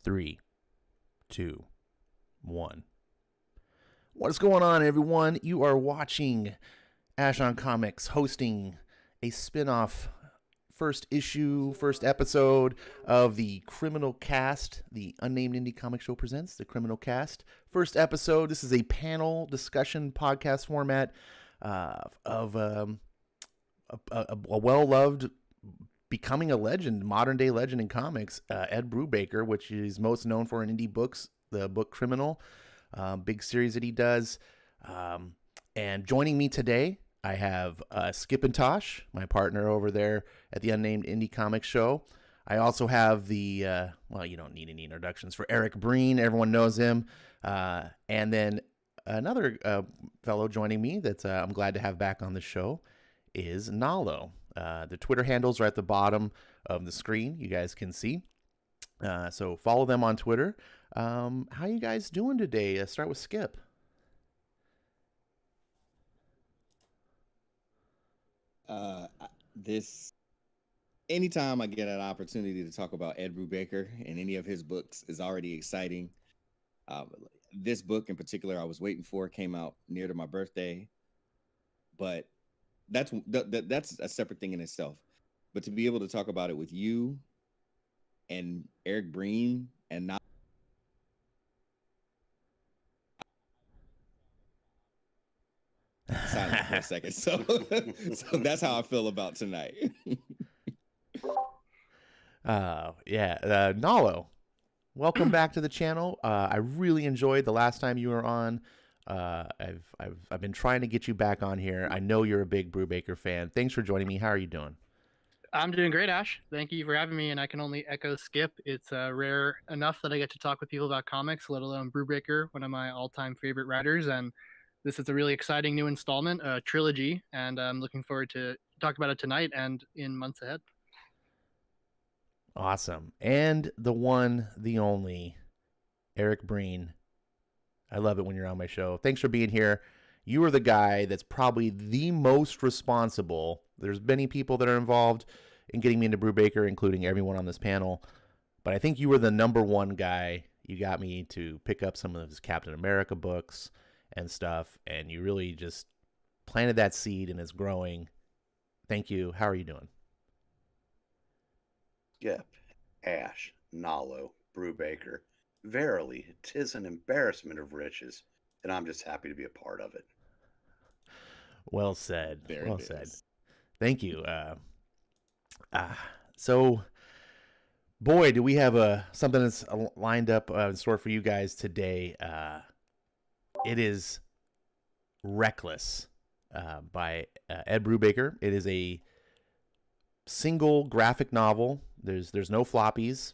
3, 2, 1. What's going on, everyone? You are watching Ash on Comics hosting a spin-off first episode of the CriminalCast. The Unnamed Indie Comic Show presents the CriminalCast. First episode. This is a panel discussion podcast format of a well-loved, becoming a legend, modern-day legend in comics, Ed Brubaker, which is most known for in indie books, the book Criminal, big series that he does. And joining me today, I have Skip and Tosh, my partner over there at the Unnamed Indie Comics Show. I also have the, well, you don't need any introductions, for Eric Breen. Everyone knows him. And then another fellow joining me that I'm glad to have back on the show is Nalo. The Twitter handles are at the bottom of the screen. You guys can see. So follow them on Twitter. How you guys doing today? Start with Skip. Anytime I get an opportunity to talk about Ed Brubaker and any of his books is already exciting. This book in particular, I was waiting for, came out near to my birthday, but that's a separate thing in itself. But to be able to talk about it with you and Eric Breen and not silent for a second, so that's how I feel about tonight. Nalo, welcome back to the channel. I really enjoyed the last time you were on. I've been trying to get you back on here. I know you're a big Brubaker fan. Thanks for joining me. How are you doing? I'm doing great, Ash. Thank you for having me, and I can only echo Skip. It's rare enough that I get to talk with people about comics, let alone Brubaker, one of my all-time favorite writers, and this is a really exciting new installment, a trilogy, and I'm looking forward to talk about it tonight and in months ahead. Awesome. And the one, the only, Eric Breen. I love it when you're on my show. Thanks for being here. You are the guy that's probably the most responsible. There's many people that are involved in getting me into Brubaker, including everyone on this panel. But I think you were the number one guy. You got me to pick up some of his Captain America books and stuff. And you really just planted that seed and it's growing. Thank you. How are you doing? Skip, Ash, Nalo, Brubaker. Verily, 'tis an embarrassment of riches, and I'm just happy to be a part of it. Well said. There well it said. is. Thank you. So, boy, do we have something that's lined up in store for you guys today. It is Reckless by Ed Brubaker. It is a single graphic novel. There's no floppies.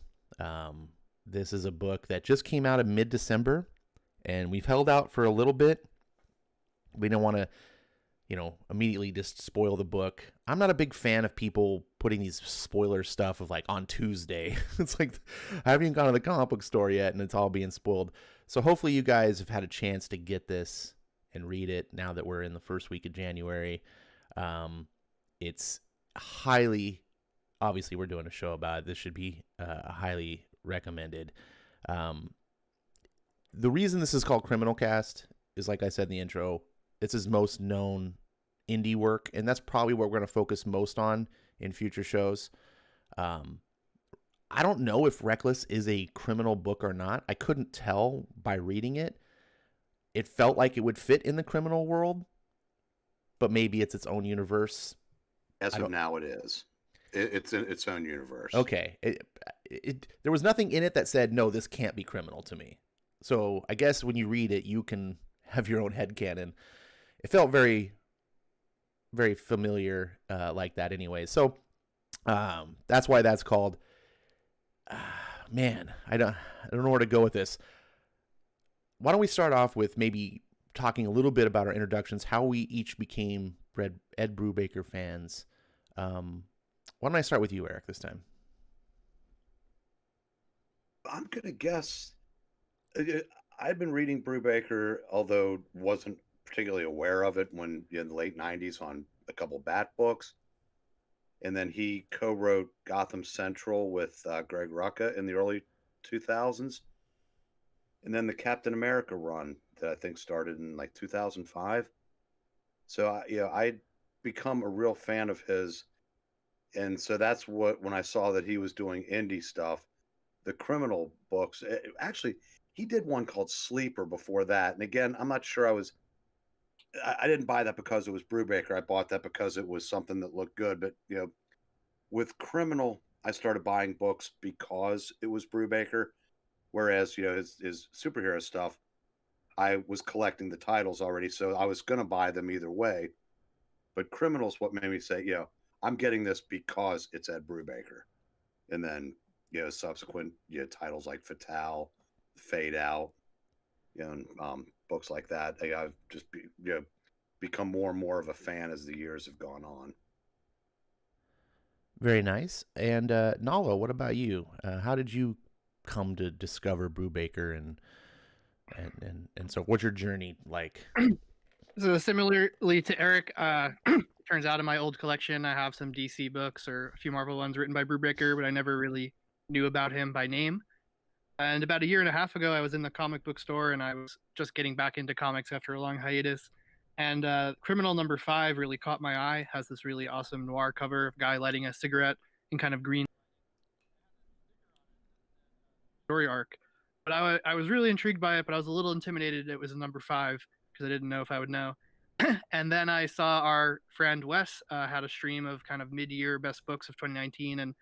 This is a book that just came out in mid-December, and we've held out for a little bit. We don't want to, immediately just spoil the book. I'm not a big fan of people putting these spoiler stuff of like on Tuesday. It's like I haven't even gone to the comic book store yet, and it's all being spoiled. So hopefully you guys have had a chance to get this and read it now that we're in the first week of January. It's highly, obviously we're doing a show about it. This should be highly recommended. The reason this is called CriminalCast is, like I said in the intro, it's his most known indie work, and that's probably what we're going to focus most on in future shows. I don't know if Reckless is a criminal book or not. I couldn't tell by reading it. It felt like it would fit in the criminal world, but maybe it's its own universe. As of now, it is. It's in its own universe. Okay. There was nothing in it that said, no, this can't be criminal to me. So I guess when you read it, you can have your own headcanon. It felt very, very familiar like that anyway. So that's why that's called. Man, I don't know where to go with this. Why don't we start off with maybe talking a little bit about our introductions, how we each became Ed Brubaker fans. Why don't I start with you, Eric, this time? I'm going to guess. I'd been reading Brubaker, although wasn't particularly aware of it when in the late 90s on a couple Bat books. And then he co-wrote Gotham Central with Greg Rucka in the early 2000s, and then the Captain America run that I think started in like 2005. So I'd become a real fan of his, and so that's what, when I saw that he was doing indie stuff, the criminal books. Actually, he did one called Sleeper before that, and again, I'm not sure I didn't buy that because it was Brubaker. I bought that because it was something that looked good. But with criminal, I started buying books because it was Brubaker, whereas his superhero stuff, I was collecting the titles already, so I was going to buy them either way. But criminal's what made me say, I'm getting this because it's Ed Brubaker. And then subsequent titles like Fatale, Fade Out, and books like that. I've just become more and more of a fan as the years have gone on. Very nice. And Nalo, what about you? How did you come to discover Brubaker, and so what's your journey like? So similarly to Eric, turns out in my old collection I have some DC books or a few Marvel ones written by Brubaker, but I never really knew about him by name. And about a year and a half ago, I was in the comic book store and I was just getting back into comics after a long hiatus. And Criminal number 5 really caught my eye. Has this really awesome noir cover of a guy lighting a cigarette in kind of green story arc. But I was really intrigued by it, but I was a little intimidated it was a number 5 because I didn't know if I would know. And then I saw our friend Wes had a stream of kind of mid-year best books of 2019, and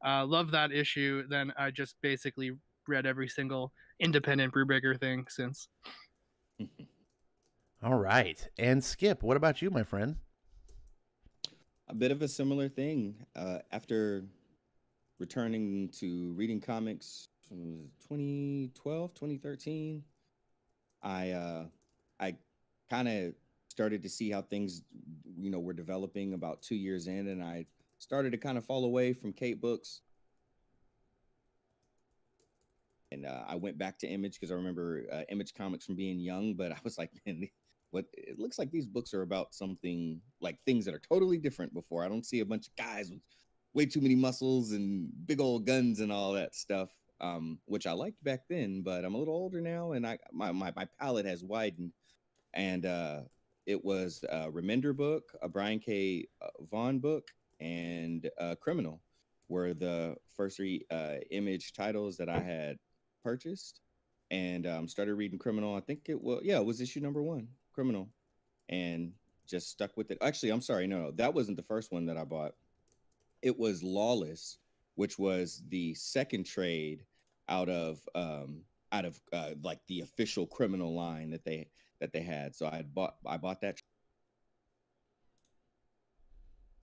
loved that issue. Then I just basically read every single independent Brubaker thing since. All right. And Skip, what about you, my friend? A bit of a similar thing. After returning to reading comics, 2012, 2013, I kind of started to see how things, were developing about 2 years in, and I started to kind of fall away from Kate books. And I went back to Image because I remember Image comics from being young, but I was like, man, it looks like these books are about something like things that are totally different before. I don't see a bunch of guys with way too many muscles and big old guns and all that stuff, which I liked back then, but I'm a little older now and my palette has widened. And it was a Remender book, a Brian K. Vaughan book, and Criminal were the first 3 Image titles that I had purchased, and started reading Criminal. I think it was issue number 1, Criminal, and just stuck with it. Actually, I'm sorry, no, that wasn't the first one that I bought. It was Lawless, which was the second trade out of like the official Criminal line that they had. So I bought that.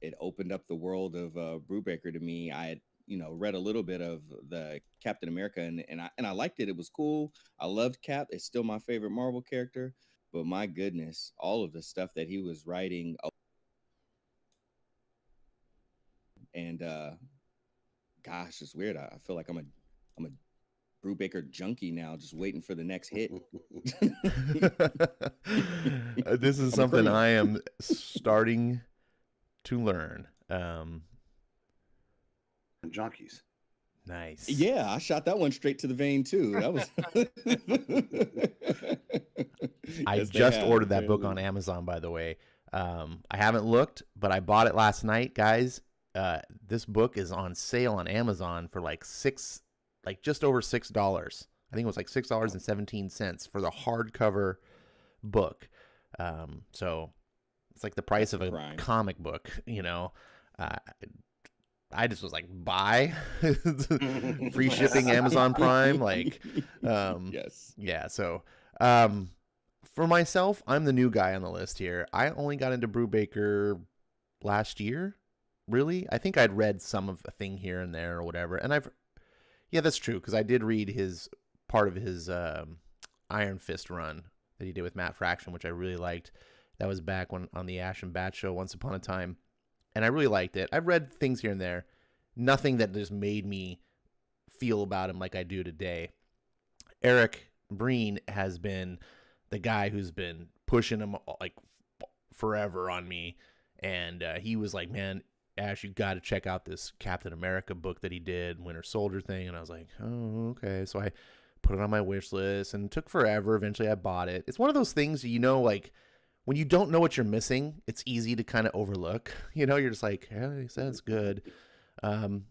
It opened up the world of Brubaker to me. I had read a little bit of the Captain America, and I liked it. It was cool. I loved Cap. It's still my favorite Marvel character. But my goodness, all of the stuff that he was writing, and gosh, it's weird. I feel like I'm a Brubaker junkie now, just waiting for the next hit. This is something I am starting to learn. Junkies. Nice. Yeah, I shot that one straight to the vein too. That was. I just ordered that book on Amazon, by the way. I haven't looked, but I bought it last night, guys. This book is on sale on Amazon for just over $6. I think it was like $6.17 for the hardcover book. So it's like the price of a comic book, I just was like, buy free shipping, Amazon Prime. Yes. Yeah. So, for myself, I'm the new guy on the list here. I only got into Brubaker last year. Really? I think I'd read some of a thing here and there or whatever. And that's true. Cause I did read part of his, Iron Fist run that he did with Matt Fraction, which I really liked. That was back on the Ash and Bat show once upon a time. And I really liked it. I've read things here and there. Nothing that just made me feel about him like I do today. Eric Breen has been the guy who's been pushing him like forever on me. And he was like, man, Ash, you got to check out this Captain America book that he did, Winter Soldier thing. And I was like, oh, okay. So I put it on my wish list, and it took forever. Eventually I bought it. It's one of those things, like when you don't know what you're missing, it's easy to kind of overlook. You're just like, yeah, he said it's good. And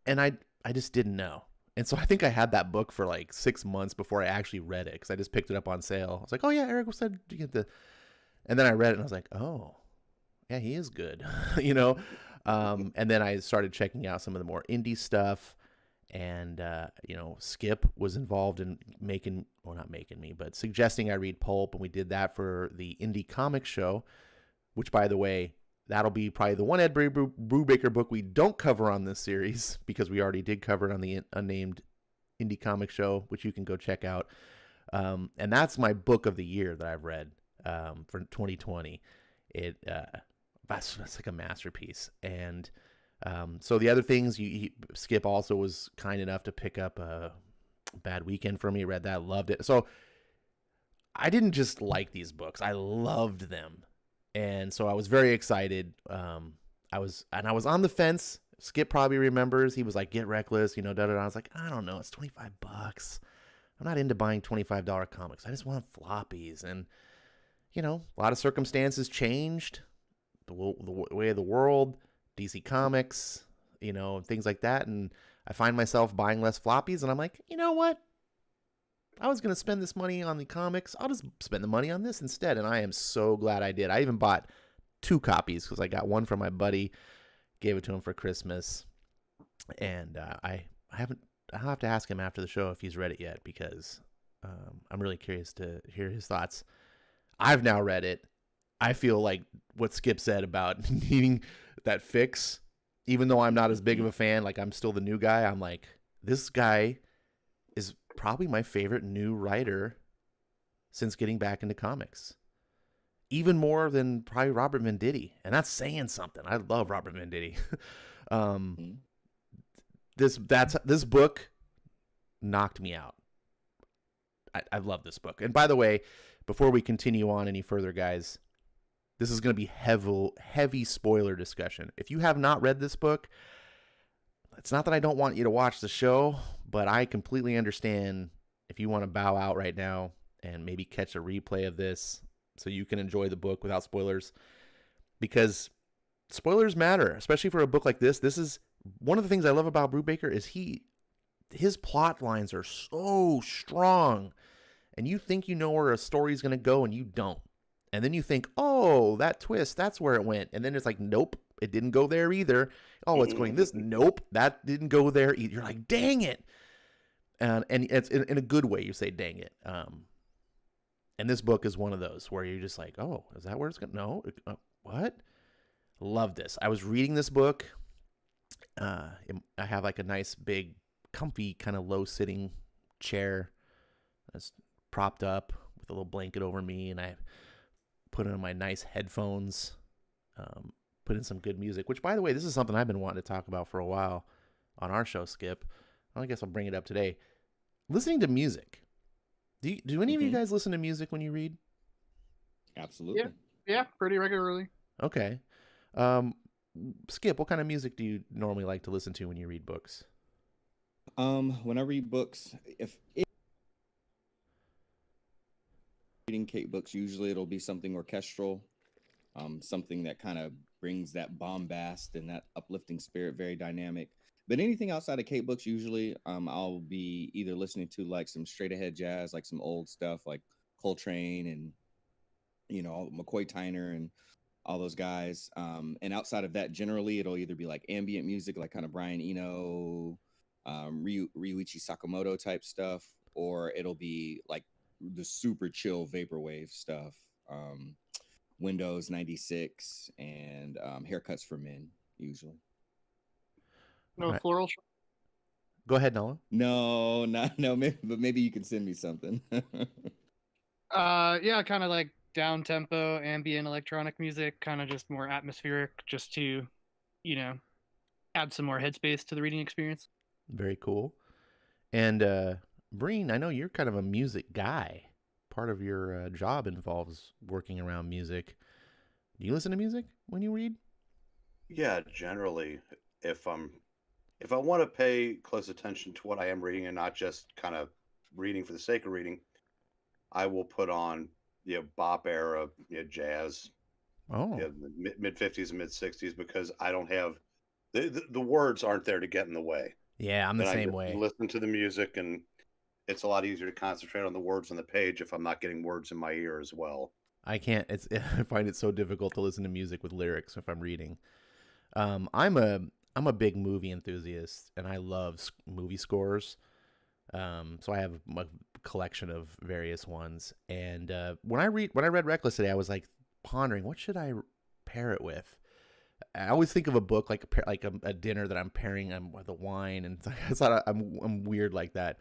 I just didn't know. And so I think I had that book for like 6 months before I actually read it, because I just picked it up on sale. I was like, oh yeah, Eric said to get the, and then I read it and I was like, oh yeah, he is good. And then I started checking out some of the more indie stuff, and Skip was involved in not making me, but suggesting I read pulp, and we did that for the indie comic show, which, by the way, that'll be probably the one Ed Brubaker book we don't cover on this series, because we already did cover it on the unnamed indie comic show, which you can go check out. And that's my book of the year that I've read for 2020. That's like a masterpiece. And so the other things, Skip also was kind enough to pick up a Bad Weekend for me. Read that, loved it. So I didn't just like these books, I loved them. And so I was very excited. I was on the fence. Skip probably remembers. He was like, "Get Reckless," da da da. I was like, I don't know. It's $25. I'm not into buying $25 comics. I just want floppies. And a lot of circumstances changed. The way of the world, DC Comics, things like that. And I find myself buying less floppies. And I'm like, you know what? I was going to spend this money on the comics. I'll just spend the money on this instead. And I am so glad I did. I even bought 2 copies because I got one from my buddy, gave it to him for Christmas. And I'll have to ask him after the show if he's read it yet, because I'm really curious to hear his thoughts. I've now read it. I feel like what Skip said about needing that fix, even though I'm not as big of a fan, like I'm still the new guy. I'm like, this guy is probably my favorite new writer since getting back into comics, even more than probably Robert Venditti, and that's saying something. I love Robert Venditti. This book knocked me out. I love this book. And by the way, before we continue on any further, guys, this is going to be heavy spoiler discussion. If you have not read this book, it's not that I don't want you to watch the show, but I completely understand if you want to bow out right now and maybe catch a replay of this so you can enjoy the book without spoilers, because spoilers matter, especially for a book like this. This is one of the things I love about Brubaker is his plot lines are so strong, and you think you know where a story's going to go and you don't. And then you think, oh, that twist, that's where it went. And then it's like, nope, it didn't go there either. Oh, it's going this. Nope, that didn't go there either. You're like, dang it. And it's in a good way. You say, dang it. And this book is one of those where you're just like, oh, is that where it's going? No. What? Love this. I was reading this book. I have like a nice big comfy kind of low sitting chair that's propped up with a little blanket over me, and I put in my nice headphones, put in some good music, which, by the way, this is something I've been wanting to talk about for a while on our show, Skip. I guess I'll bring it up today. Listening to music. Do any of you guys listen to music when you read? Absolutely. Yeah, pretty regularly. Okay. Skip, what kind of music do you normally like to listen to when you read books? When I read books, reading Kate books, usually it'll be something orchestral, something that kind of brings that bombast and that uplifting spirit, very dynamic. But anything outside of Kate books, usually I'll be either listening to like some straight ahead jazz, like some old stuff like Coltrane and McCoy Tyner and all those guys. And outside of that, generally it'll either be like ambient music, like kind of Brian Eno, Ryuichi Sakamoto type stuff, or it'll be like the super chill vaporwave stuff, Windows 96 and Haircuts for Men usually. No Right. floral. Go ahead, Noah. No, but maybe you can send me something. Yeah, kind of like down tempo, ambient electronic music, kind of just more atmospheric, just to, add some more headspace to the reading experience. Very cool. And Breen, I know you're kind of a music guy. Part of your job involves working around music. Do you listen to music when you read? Yeah, generally, if I'm if I want to pay close attention to what I am reading and not just kind of reading for the sake of reading, I will put on bop era jazz, Oh, the mid 50s and mid 60s because I don't have the words aren't there to get in the way. yeah, I'm the Then I can same just way. listen to the music and it's a lot easier to concentrate on the words on the page if I'm not getting words in my ear as well. I can't. It's I find it so difficult to listen to music with lyrics if I'm reading. I'm a big movie enthusiast, and I love movie scores. So I have a collection of various ones. And when I read Reckless today, I was like pondering what should I pair it with. I always think of a book like a dinner that I'm pairing with a wine, and I thought I'm weird like that.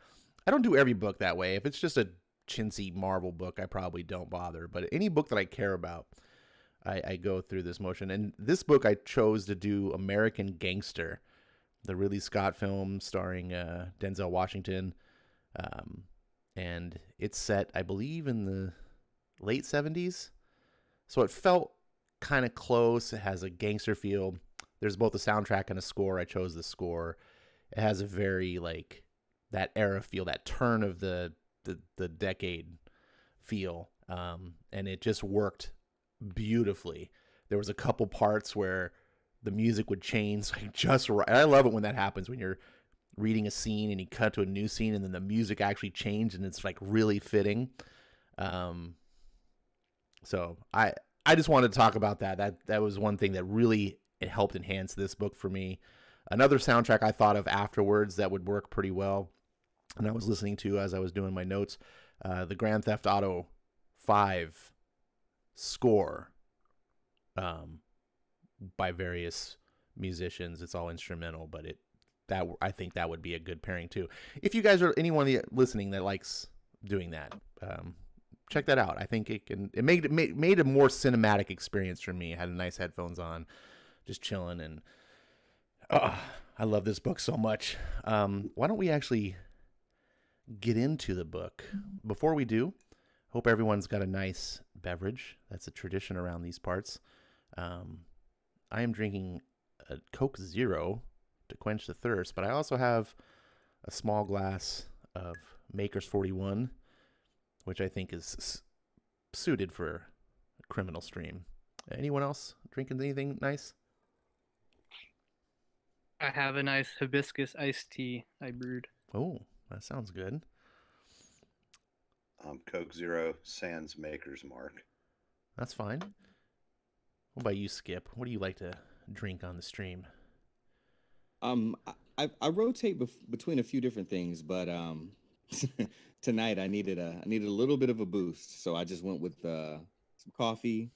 I don't do every book that way. If it's just a chintzy Marvel book, I probably don't bother. But any book that I care about, I go through this motion. And this book I chose to do American Gangster, the Ridley Scott film starring Denzel Washington, um, and it's set, I believe, in the late '70s. So it felt kind of close. It has a gangster feel. There's both a soundtrack and a score. I chose the score. It has a very like that era feel, that turn of the decade feel, and it just worked beautifully. There was a couple parts where the music would change like just right. And I love it when that happens when you're reading a scene and you cut to a new scene and then the music actually changed and it's like really fitting. Um, so I just wanted to talk about that. That was one thing that really it helped enhance this book for me. Another soundtrack I thought of afterwards that would work pretty well, and I was listening to as I was doing my notes, the Grand Theft Auto 5 score, um, by various musicians. It's all instrumental, but I think that would be a good pairing too. If you guys are anyone listening that likes doing that, check that out. I think it made a more cinematic experience for me. I had nice headphones on, just chilling, and I love this book so much. Why don't we actually get into the book? Before we do, hope everyone's got a nice beverage. That's a tradition around these parts. I am drinking a Coke Zero to quench the thirst, but I also have a small glass of Maker's 41, which I think is suited for a criminal stream. Anyone else drinking anything nice? I have a nice hibiscus iced tea I brewed. Oh, that sounds good. Coke Zero sans Maker's Mark. That's fine. What about you, Skip? What do you like to drink on the stream? I rotate between a few different things, but tonight I needed a little bit of a boost, so I just went with some coffee,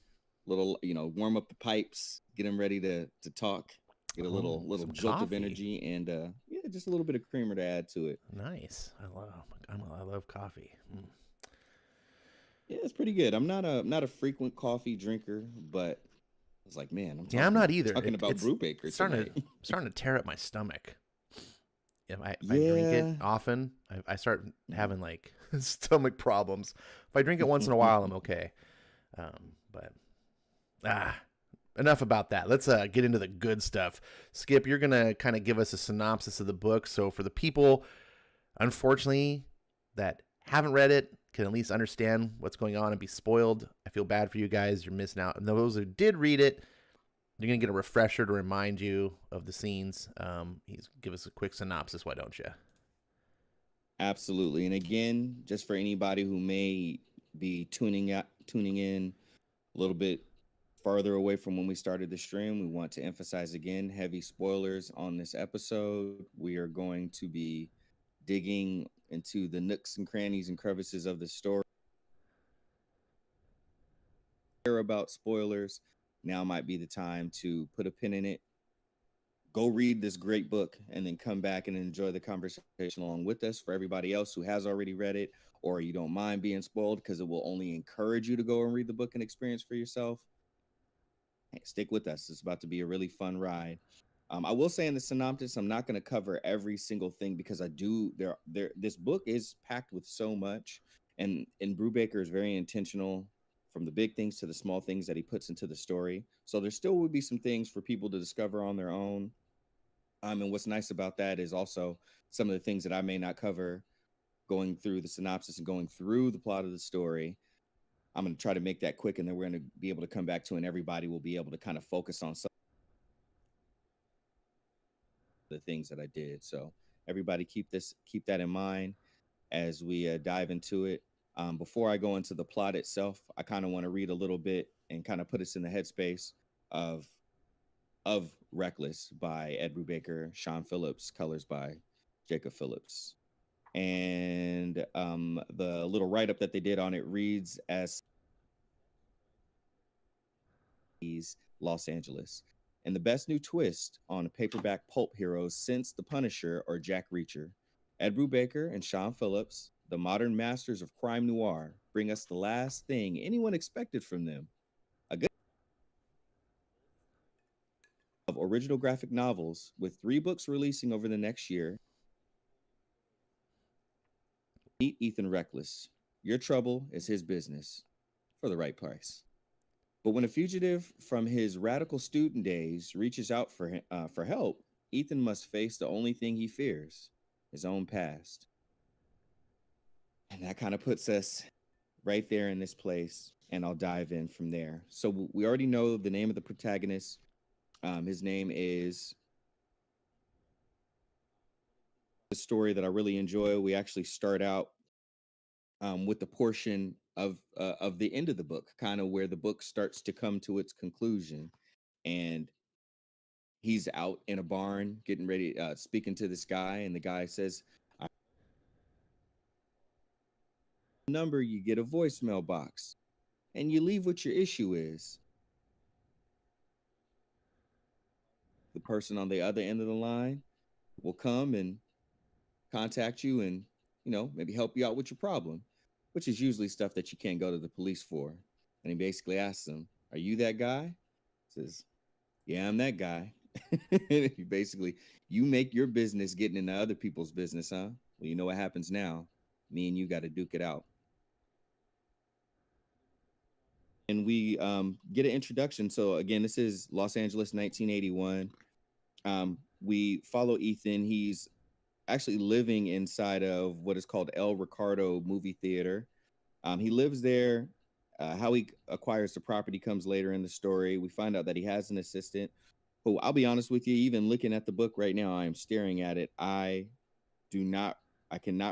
little warm up the pipes, get them ready to talk, get a little some jolt of coffee. energy, and yeah, just a little bit of creamer to add to it. Nice. I love coffee. Mm. Yeah, it's pretty good. I'm not a frequent coffee drinker, but I was like, man, I'm not either. Talking about Brubaker it's tonight. starting to tear up my stomach. If I drink Yeah. it often, I start having like stomach problems. If I drink it once in a while, I'm okay. But enough about that. Let's get into the good stuff. Skip, you're gonna kind of give us a synopsis of the book. So for the people, unfortunately, that haven't read it, can at least understand what's going on and be spoiled. I feel bad for you guys. You're missing out. And those who did read it, you're going to get a refresher to remind you of the scenes. Give us a quick synopsis, why don't you? Absolutely. And again, just for anybody who may be tuning in a little bit farther away from when we started the stream, we want to emphasize again, heavy spoilers on this episode. We are going to be digging into the nooks and crannies and crevices of the story. Care about spoilers, now might be the time to put a pin in it, go read this great book, and then come back and enjoy the conversation along with us. For everybody else who has already read it, or you don't mind being spoiled because it will only encourage you to go and read the book and experience for yourself, hey, stick with us. It's about to be a really fun ride. I will say in the synopsis, I'm not going to cover every single thing because this book is packed with so much, and Brubaker is very intentional from the big things to the small things that he puts into the story. So there still would be some things for people to discover on their own. And what's nice about that is also some of the things that I may not cover going through the synopsis and going through the plot of the story. I'm going to try to make that quick, and then we're going to be able to come back to, and everybody will be able to kind of focus on some of the things that I did. So everybody keep that in mind as we dive into it. Before I go into the plot itself, I kind of want to read a little bit and kind of put us in the headspace of Reckless by Ed Brubaker, Sean Phillips, colors by Jacob Phillips. And the little write-up that they did on it reads as Los Angeles. And the best new twist on paperback pulp heroes since The Punisher or Jack Reacher. Ed Brubaker and Sean Phillips, the modern masters of crime noir, bring us the last thing anyone expected from them. A good of original graphic novels, with 3 books releasing over the next year. Meet Ethan Reckless. Your trouble is his business for the right price. But when a fugitive from his radical student days reaches out for help, Ethan must face the only thing he fears, his own past. And that kind of puts us right there in this place, and I'll dive in from there. So we already know the name of the protagonist. His name is the story that I really enjoy. We actually start out with the portion of the end of the book, kind of where the book starts to come to its conclusion, and he's out in a barn getting ready, speaking to this guy, and the guy says, "Number, you get a voicemail box, and you leave what your issue is." The person on the other end of the line will come and contact you and, maybe help you out with your problem, which is usually stuff that you can't go to the police for. And he basically asks them, "Are you that guy?" He says, "Yeah, I'm that guy." Basically, you make your business getting into other people's business, huh? Well, you know what happens now. Me and you got to duke it out. And we get an introduction. So again, this is Los Angeles, 1981. We follow Ethan. He's actually living inside of what is called El Ricardo movie theater. He lives there. How he acquires the property comes later in the story. We find out that he has an assistant who, I'll be honest with you, even looking at the book right now, I am staring at it. I cannot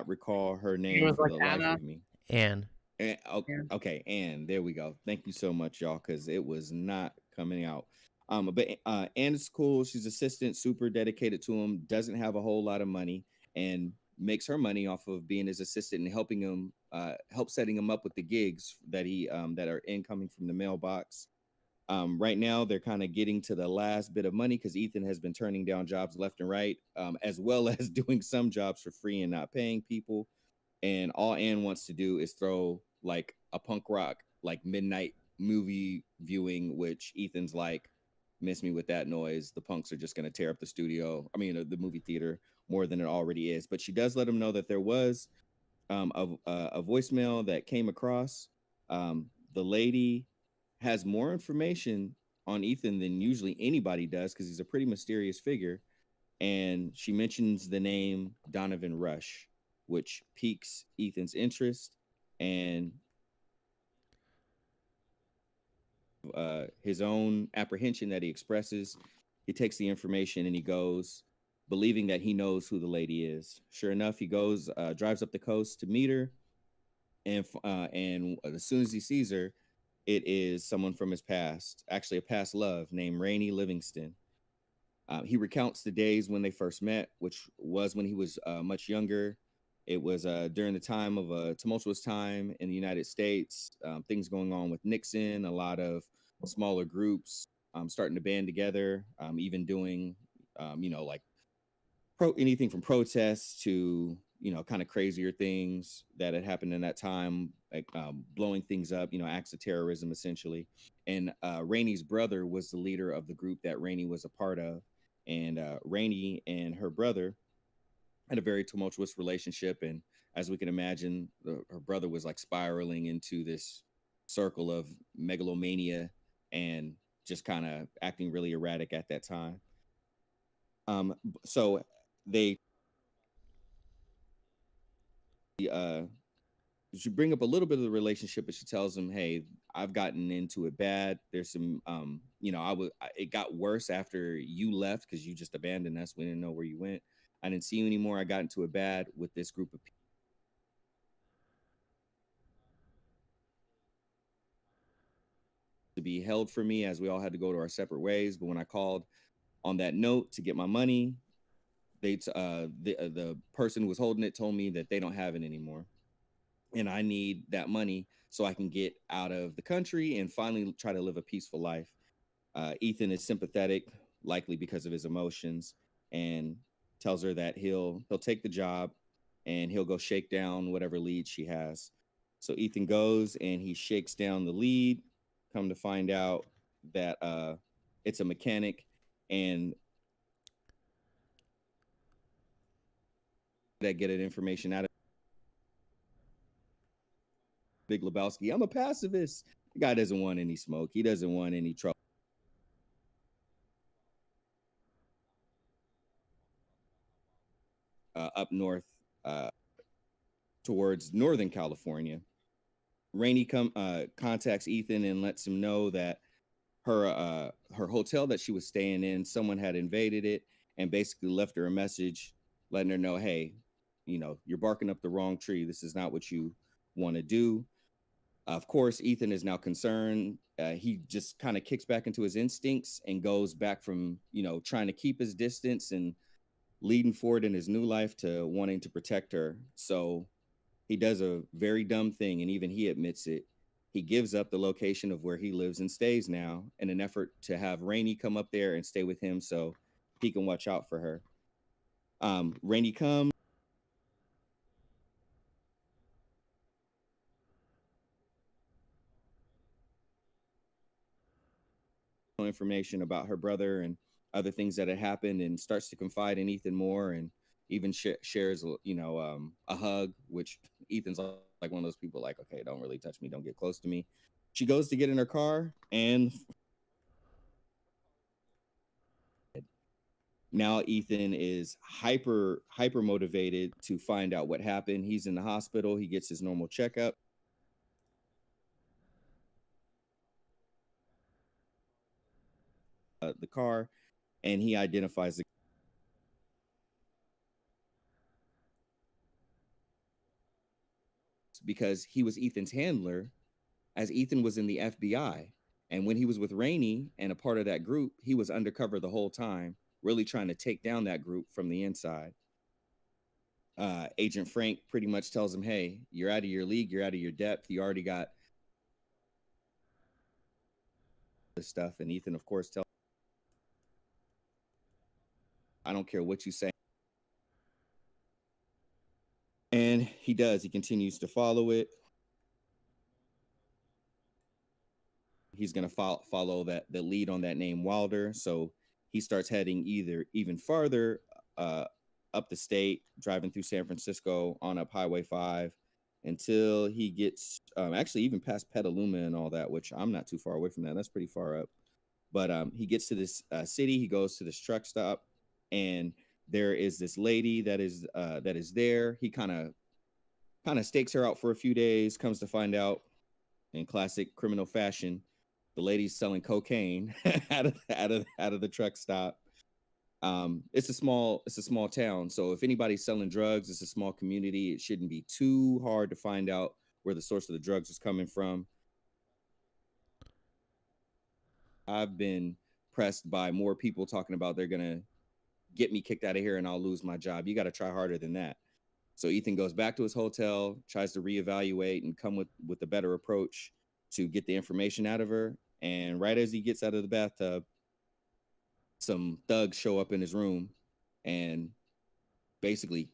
recall her name for the life of me. Anne. Okay, Anne, there we go. Thank you so much, y'all, because it was not coming out. But Anne is cool. She's assistant, super dedicated to him, doesn't have a whole lot of money, and makes her money off of being his assistant and helping him, help setting him up with the gigs that that are incoming from the mailbox. Right now, they're kind of getting to the last bit of money because Ethan has been turning down jobs left and right, as well as doing some jobs for free and not paying people. And all Anne wants to do is throw like a punk rock, like midnight movie viewing, which Ethan's like, "Miss me with that noise. The punks are just going to tear up the movie theater more than it already is." But she does let him know that there was a voicemail that came across. The lady has more information on Ethan than usually anybody does because he's a pretty mysterious figure. And she mentions the name Donovan Rush, which piques Ethan's interest, and his own apprehension that he expresses. He takes the information and he goes, believing that he knows who the lady is. Sure enough, he goes, drives up the coast to meet her, and as soon as he sees her, it is someone from his past, actually a past love named Rainey Livingston. He recounts the days when they first met, which was when he was much younger. It was during the time of a tumultuous time in the United States, things going on with Nixon, a lot of smaller groups starting to band together, even doing, like anything from protests to, kind of crazier things that had happened in that time, like blowing things up, acts of terrorism, essentially. And Rainey's brother was the leader of the group that Rainey was a part of. And Rainey and her brother had a very tumultuous relationship. And as we can imagine, her brother was like spiraling into this circle of megalomania and just kind of acting really erratic at that time. So they she bring up a little bit of the relationship, but she tells him, "Hey, I've gotten into it bad. There's some, it got worse after you left because you just abandoned us. We didn't know where you went. I didn't see you anymore. I got into it bad with this group of people to be held for me as we all had to go to our separate ways. But when I called on that note to get my money, the person who was holding it told me that they don't have it anymore, and I need that money so I can get out of the country and finally try to live a peaceful life." Ethan is sympathetic, likely because of his emotions, and tells her that he'll take the job and he'll go shake down whatever lead she has. So Ethan goes and he shakes down the lead. Come to find out that it's a mechanic, and that get information out of Big Lebowski. I'm a pacifist. The guy doesn't want any smoke. He doesn't want any trouble. Up north towards Northern California. Rainey contacts Ethan and lets him know that her hotel that she was staying in, someone had invaded it and basically left her a message letting her know, "Hey, you're barking up the wrong tree. This is not what you want to do." Of course, Ethan is now concerned. He just kind of kicks back into his instincts and goes back from, trying to keep his distance and leading forward in his new life to wanting to protect her. So he does a very dumb thing, and even he admits it. He gives up the location of where he lives and stays now in an effort to have Rainey come up there and stay with him so he can watch out for her. Rainey comes. Information about her brother and other things that had happened, and starts to confide in Ethan more, and even shares a hug, which Ethan's like one of those people like, "Okay, don't really touch me, don't get close to me." She goes to get in her car, and now Ethan is hyper motivated to find out what happened. He's in the hospital. He gets his normal checkup. The car, and he identifies the because he was Ethan's handler as Ethan was in the FBI. And when he was with Rainey and a part of that group, he was undercover the whole time, really trying to take down that group from the inside. Agent Frank pretty much tells him, "Hey, you're out of your league. You're out of your depth. You already got this stuff." And Ethan, of course, tells, "I don't care what you say." And he does. He continues to follow it. He's going to follow the lead on that name Wilder. So he starts heading even farther up the state, driving through San Francisco on up Highway 5 until he gets actually even past Petaluma and all that, which I'm not too far away from that. That's pretty far up. But he gets to this city. He goes to this truck stop, and there is this lady that is there. He kind of stakes her out for a few days. Comes to find out, in classic criminal fashion, the lady's selling cocaine out of the truck stop. It's a small town, so if anybody's selling drugs, it's a small community. It shouldn't be too hard to find out where the source of the drugs is coming from. I've been pressed by more people talking about they're gonna get me kicked out of here and I'll lose my job. You got to try harder than that. So Ethan goes back to his hotel, tries to reevaluate and come with a better approach to get the information out of her. And right as he gets out of the bathtub, some thugs show up in his room and basically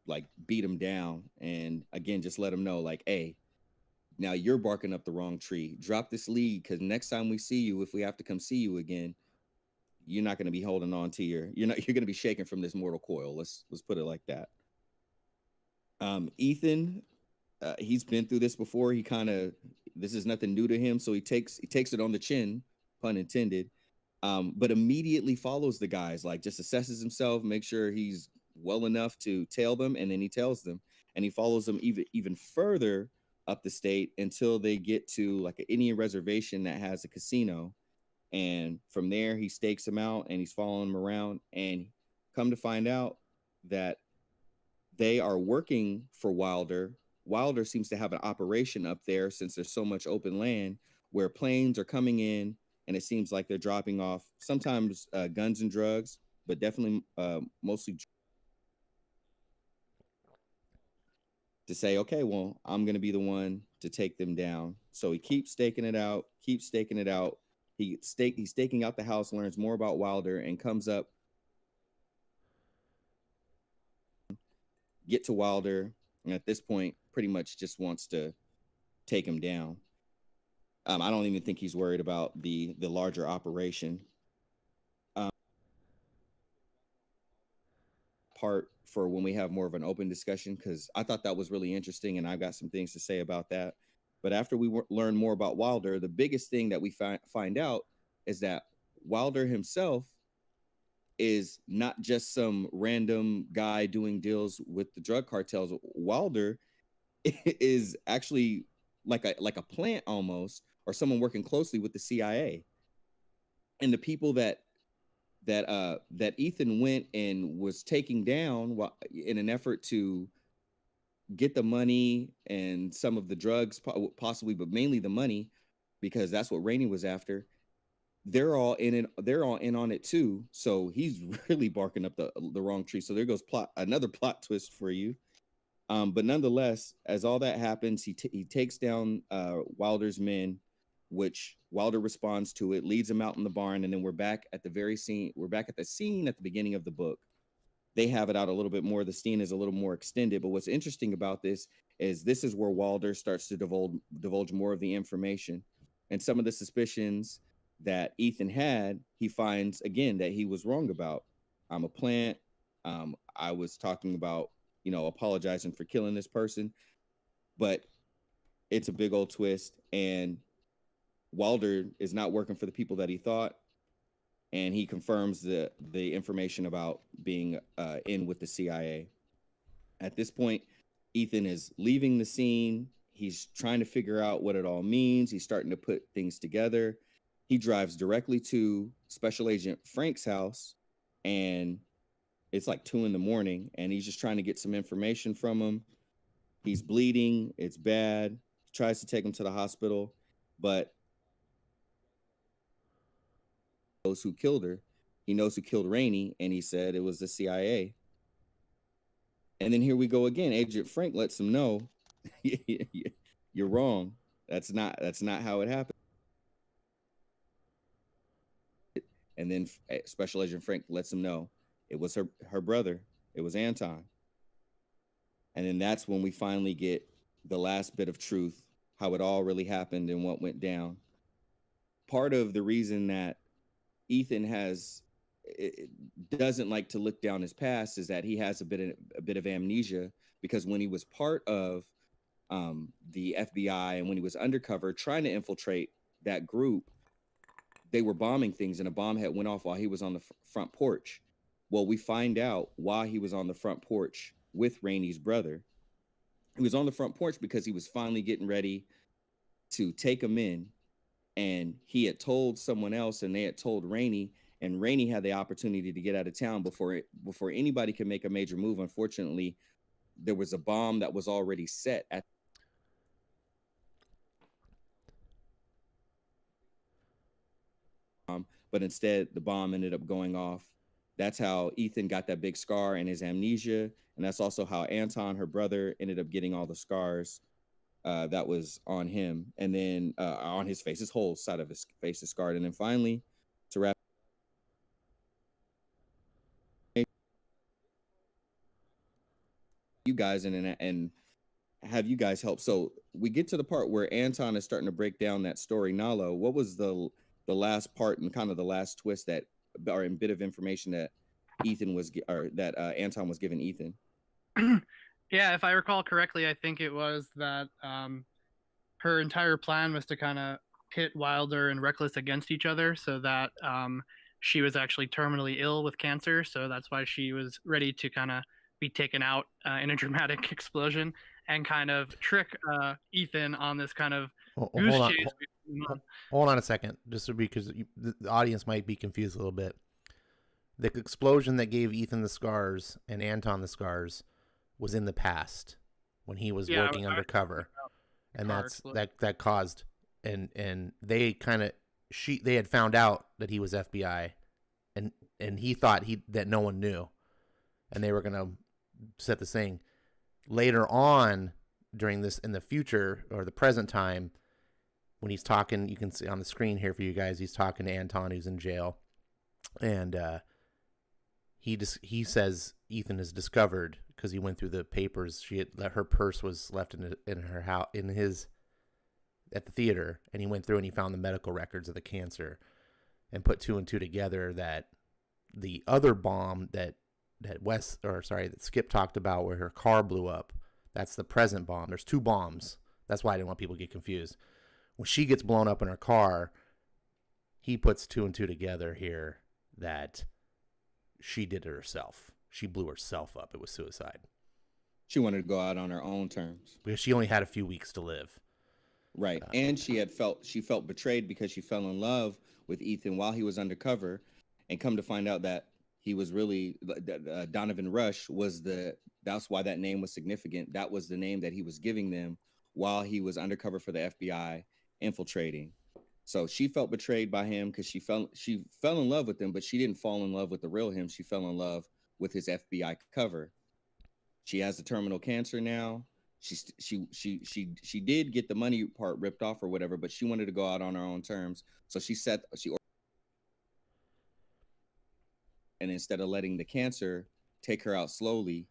like beat him down. And again, just let him know like, "Hey, now you're barking up the wrong tree. Drop this lead, because next time we see you, if we have to come see you again, you're not going to be holding on to you're going to be shaking from this mortal coil." Let's put it like that. Ethan he's been through this before. This is nothing new to him, so he takes it on the chin, pun intended. But immediately follows the guys, like just assesses himself, makes sure he's well enough to tail them, and then he tails them, and he follows them even further up the state until they get to like an Indian reservation that has a casino. And from there, he stakes him out and he's following him around. And come to find out that they are working for Wilder. Wilder seems to have an operation up there since there's so much open land where planes are coming in, and it seems like they're dropping off sometimes guns and drugs, but definitely mostly to say, okay, well, I'm going to be the one to take them down. So he keeps staking it out. He's staking out the house, learns more about Wilder, and comes up, get to Wilder, and at this point, pretty much just wants to take him down. I don't even think he's worried about the larger operation. Part for when we have more of an open discussion, because I thought that was really interesting, and I've got some things to say about that. But after we learn more about Wilder, the biggest thing that we find out is that Wilder himself is not just some random guy doing deals with the drug cartels. Wilder is actually like a plant almost, or someone working closely with the CIA. And the people that Ethan went and was taking down in an effort to get the money and some of the drugs, possibly, but mainly the money, because that's what Rainey was after. They're all in it. They're all in on it too. So he's really barking up the wrong tree. So there goes another plot twist for you. But nonetheless, as all that happens, he takes down Wilder's men, which Wilder responds to it, leads him out in the barn, and then we're back at the scene. We're back at the scene at the beginning of the book. They have it out a little bit more. The scene is a little more extended. But what's interesting about this is where Wilder starts to divulge more of the information, and some of the suspicions that Ethan had, he finds again that he was wrong about. I'm a plant. I was talking about, apologizing for killing this person, but it's a big old twist, and Wilder is not working for the people that he thought, and he confirms the information about being in with the CIA. At this point, Ethan is leaving the scene. He's trying to figure out what it all means. He's starting to put things together. He drives directly to Special Agent Frank's house, and it's like 2 a.m, and he's just trying to get some information from him. He's bleeding. It's bad. He tries to take him to the hospital, but he knows who killed her. He knows who killed Rainey, and he said it was the CIA. And then here we go again. Agent Frank lets him know, you're wrong. That's not how it happened. And then Special Agent Frank lets him know it was her brother. It was Anton. And then that's when we finally get the last bit of truth, how it all really happened and what went down. Part of the reason that Ethan doesn't like to look down his past is that he has a bit of amnesia, because when he was part of the FBI and when he was undercover trying to infiltrate that group, they were bombing things, and a bomb had went off while he was on the front porch. Well, we find out why he was on the front porch with Rainey's brother. He was on the front porch because he was finally getting ready to take him in, and he had told someone else, and they had told Rainey, and Rainey had the opportunity to get out of town before anybody could make a major move. Unfortunately, there was a bomb that was already set at but instead the bomb ended up going off. That's how Ethan got that big scar and his amnesia, and that's also how Anton, her brother, ended up getting all the scars that was on him, and then on his face. His whole side of his face is scarred. And then finally, to wrap you guys and have you guys help. So we get to the part where Anton is starting to break down that story. Nalo, what was the last part and kind of the last twist that, or a bit of information that Ethan was, or that Anton was giving Ethan? Yeah, if I recall correctly, I think it was that her entire plan was to kind of pit Wilder and Reckless against each other, so that she was actually terminally ill with cancer. So that's why she was ready to kind of be taken out in a dramatic explosion and kind of trick Ethan on this kind of goose Hold on, chase. hold on a second, just because the audience might be confused a little bit. The explosion that gave Ethan the scars and Anton the scars was in the past when he was working undercover, and that caused and they kind of they had found out that he was FBI, and he thought that no one knew, and they were gonna set this thing. Later on, during this in the future or the present time, when he's talking, you can see on the screen here for you guys, he's talking to Anton, who's in jail, and he says Ethan is discovered because he went through the papers. Her purse was left in her house at the theater, and he went through and he found the medical records of the cancer, and put two and two together that the other bomb that Skip talked about, where her car blew up, that's the present bomb. There's two bombs. That's why I didn't want people to get confused. When she gets blown up in her car, he puts two and two together here that she did it herself. She blew herself up. It was suicide. She wanted to go out on her own terms because she only had a few weeks to live. Right. And she felt betrayed because she fell in love with Ethan while he was undercover, and come to find out that he was really Donovan Rush that's why that name was significant. That was the name that he was giving them while he was undercover for the FBI infiltrating. So she felt betrayed by him because she fell in love with him, but she didn't fall in love with the real him. She fell in love with his FBI cover. She has the terminal cancer now. She did get the money part ripped off or whatever, but she wanted to go out on her own terms. So and instead of letting the cancer take her out slowly,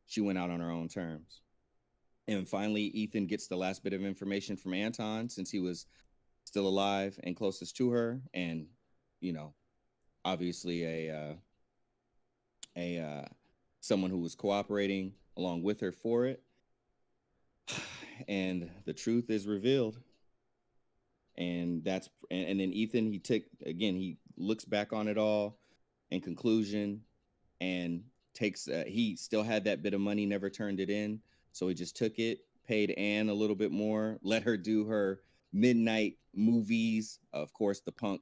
she went out on her own terms. And finally, Ethan gets the last bit of information from Anton, since he was still alive and closest to her, and obviously a someone who was cooperating along with her for it. And the truth is revealed. And then Ethan, he looks back on it all in conclusion, and he still had that bit of money, never turned it in. So he just took it, paid Anne a little bit more, let her do her midnight movies, of course, the punk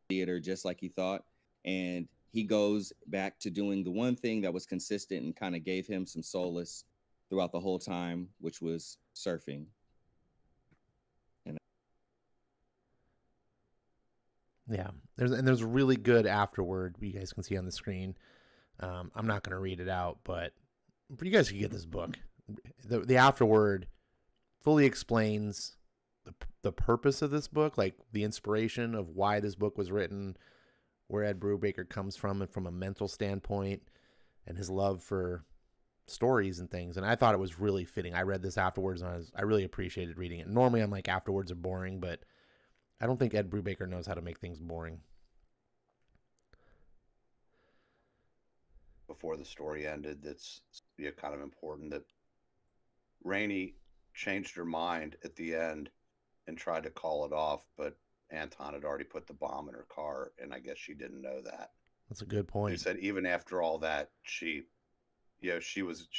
theater, just like he thought. And he goes back to doing the one thing that was consistent and kind of gave him some solace throughout the whole time, which was surfing. Yeah, there's a really good afterword you guys can see on the screen. I'm not going to read it out, but you guys can get this book. The afterword fully explains the purpose of this book, like the inspiration of why this book was written, where Ed Brubaker comes from, and from a mental standpoint, and his love for stories and things. And I thought it was really fitting. I read this afterwards, and I really appreciated reading it. Normally, I'm like, afterwards are boring, but I don't think Ed Brubaker knows how to make things boring. Before the story ended, that's kind of important, that Rainey changed her mind at the end and tried to call it off, but Anton had already put the bomb in her car, and I guess she didn't know that. That's a good point. He said even after all that, she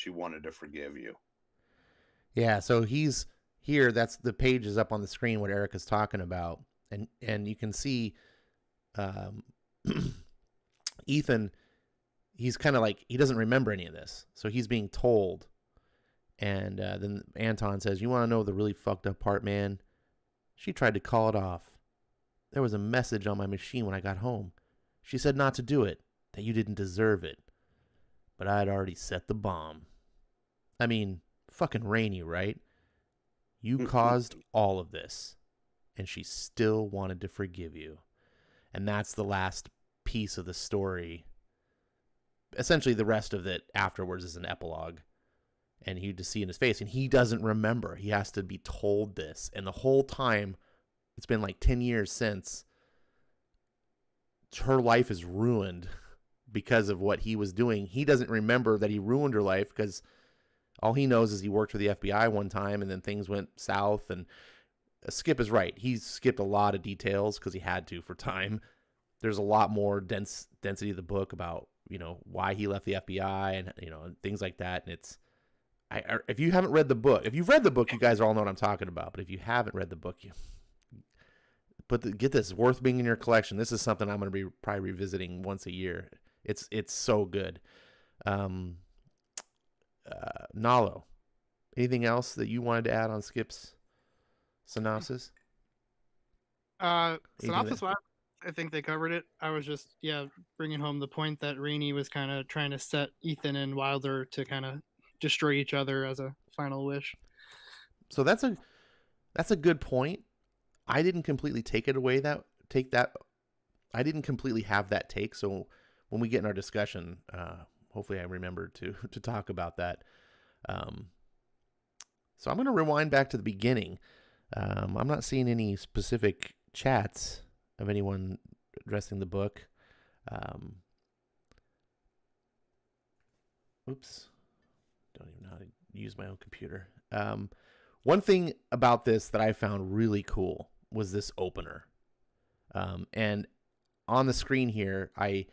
wanted to forgive you. Yeah, so he's here. That's the page is up on the screen, what Eric is talking about. And you can see Ethan, he's kind of like, he doesn't remember any of this. So he's being told. And then Anton says, "You want to know the really fucked up part, man? She tried to call it off. There was a message on my machine when I got home. She said not to do it, that you didn't deserve it. But I had already set the bomb." I mean, fucking Rainey, right? You caused all of this, and she still wanted to forgive you. And that's the last piece of the story. Essentially, the rest of it afterwards is an epilogue. And you just see in his face, and he doesn't remember. He has to be told this. And the whole time, it's been like 10 years since, her life is ruined because of what he was doing. He doesn't remember that he ruined her life because all he knows is he worked for the FBI one time and then things went south. And Skip is right. He skipped a lot of details because he had to for time. There's a lot more density of the book about, why he left the FBI and, things like that. And it's, if you haven't read the book, if you've read the book, you guys all know what I'm talking about. But if you haven't read the book, get this, worth being in your collection. This is something I'm going to be probably revisiting once a year. It's so good. Nalo, anything else that you wanted to add on Skip's synopsis? Synopsis, I think they covered it. I was just, bringing home the point that Rainey was kind of trying to set Ethan and Wilder to kind of destroy each other as a final wish. So that's a good point. I didn't completely take that. I didn't completely have that take. So when we get in our discussion, hopefully I remember to talk about that. So I'm going to rewind back to the beginning. I'm not seeing any specific chats of anyone addressing the book. Oops. Don't even know how to use my own computer. One thing about this that I found really cool was this opener. And on the screen here, I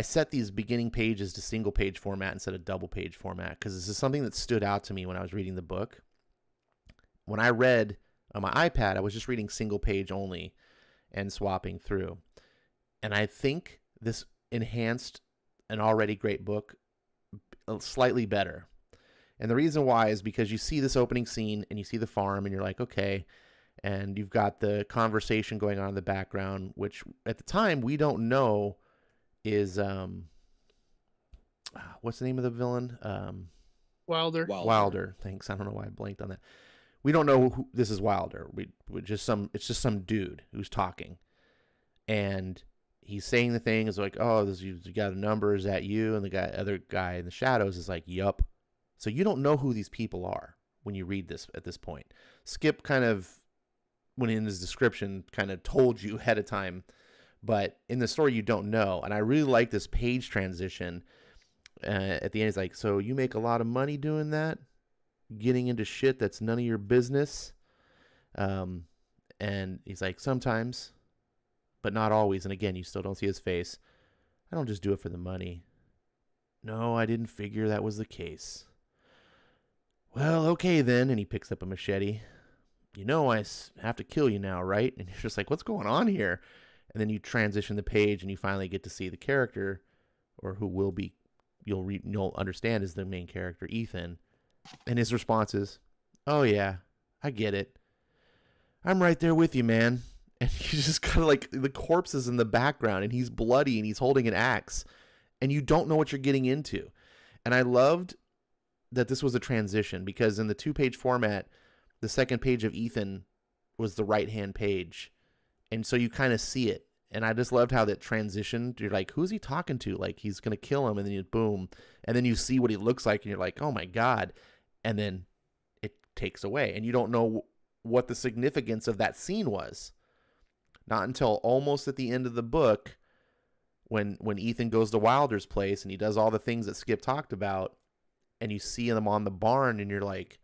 set these beginning pages to single page format instead of double page format because this is something that stood out to me when I was reading the book. When I read on my iPad, I was just reading single page only and swapping through. And I think this enhanced an already great book slightly better. And the reason why is because you see this opening scene and you see the farm and you're like, okay. And you've got the conversation going on in the background, which at the time we don't know is, what's the name of the villain? Wilder. Thanks. I don't know why I blanked on that. We don't know who this is. Wilder. It's just some dude who's talking, and he's saying the thing is like, oh, you got a number, is that you? And the other guy in the shadows is like, yup. So you don't know who these people are when you read this at this point. Skip kind of, when in his description, kind of told you ahead of time, but in the story you don't know. And I really like this page transition. At the end, he's like, so you make a lot of money doing that? Getting into shit that's none of your business? And he's like, sometimes, but not always. And again, you still don't see his face. I don't just do it for the money. No, I didn't figure that was the case. Well, okay then. And he picks up a machete. You know I have to kill you now, right? And you're just like, what's going on here? And then you transition the page and you finally get to see the character, or who will be, you'll understand is the main character, Ethan. And his response is, oh yeah, I get it. I'm right there with you, man. And he's just kind of like, the corpse is in the background and he's bloody and he's holding an axe and you don't know what you're getting into. And I loved that this was a transition because in the 2-page format, the second page of Ethan was the right-hand page. And so you kind of see it. And I just loved how that transitioned. You're like, who's he talking to? Like, he's going to kill him. And then you boom. And then you see what he looks like. And you're like, oh, my God. And then it takes away. And you don't know what the significance of that scene was. Not until almost at the end of the book when Ethan goes to Wilder's place and he does all the things that Skip talked about. And you see them on the barn. And you're like,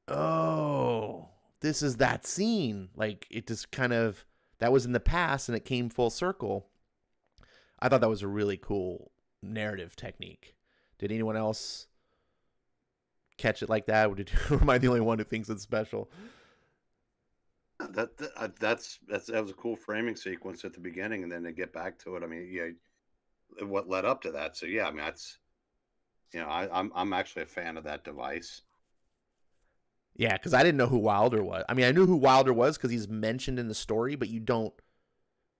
oh, this is that scene. Like, it just kind of... That was in the past, and it came full circle. I thought that was a really cool narrative technique. Did anyone else catch it like that? Or am I the only one who thinks it's special? That was a cool framing sequence at the beginning, and then to get back to it. I mean, yeah, what led up to that? So yeah, I mean, that's, I'm actually a fan of that device. Yeah, because I didn't know who Wilder was. I mean, I knew who Wilder was because he's mentioned in the story, but you don't...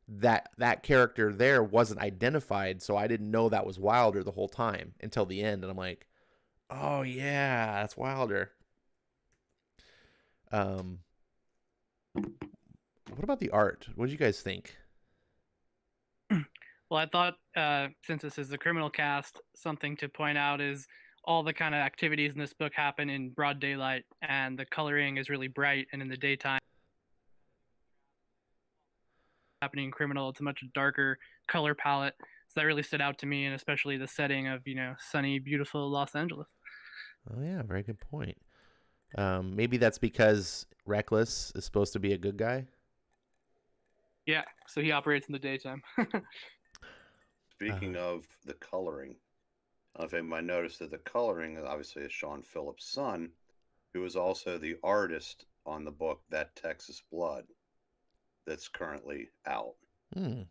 That character there wasn't identified, so I didn't know that was Wilder the whole time until the end. And I'm like, oh, yeah, that's Wilder. What about the art? What did you guys think? Well, I thought, since this is the CriminalCast, something to point out is all the kind of activities in this book happen in broad daylight, and the coloring is really bright, and in the daytime happening in Criminal, it's a much darker color palette. that really stood out to me, and especially the setting of sunny, beautiful Los Angeles. Oh yeah, very good point. Maybe that's because Reckless is supposed to be a good guy. Yeah, so he operates in the daytime. Speaking of the coloring, I don't know if anybody noticed that the coloring obviously is Sean Phillips' son, who is also the artist on the book That Texas Blood that's currently out. Hmm.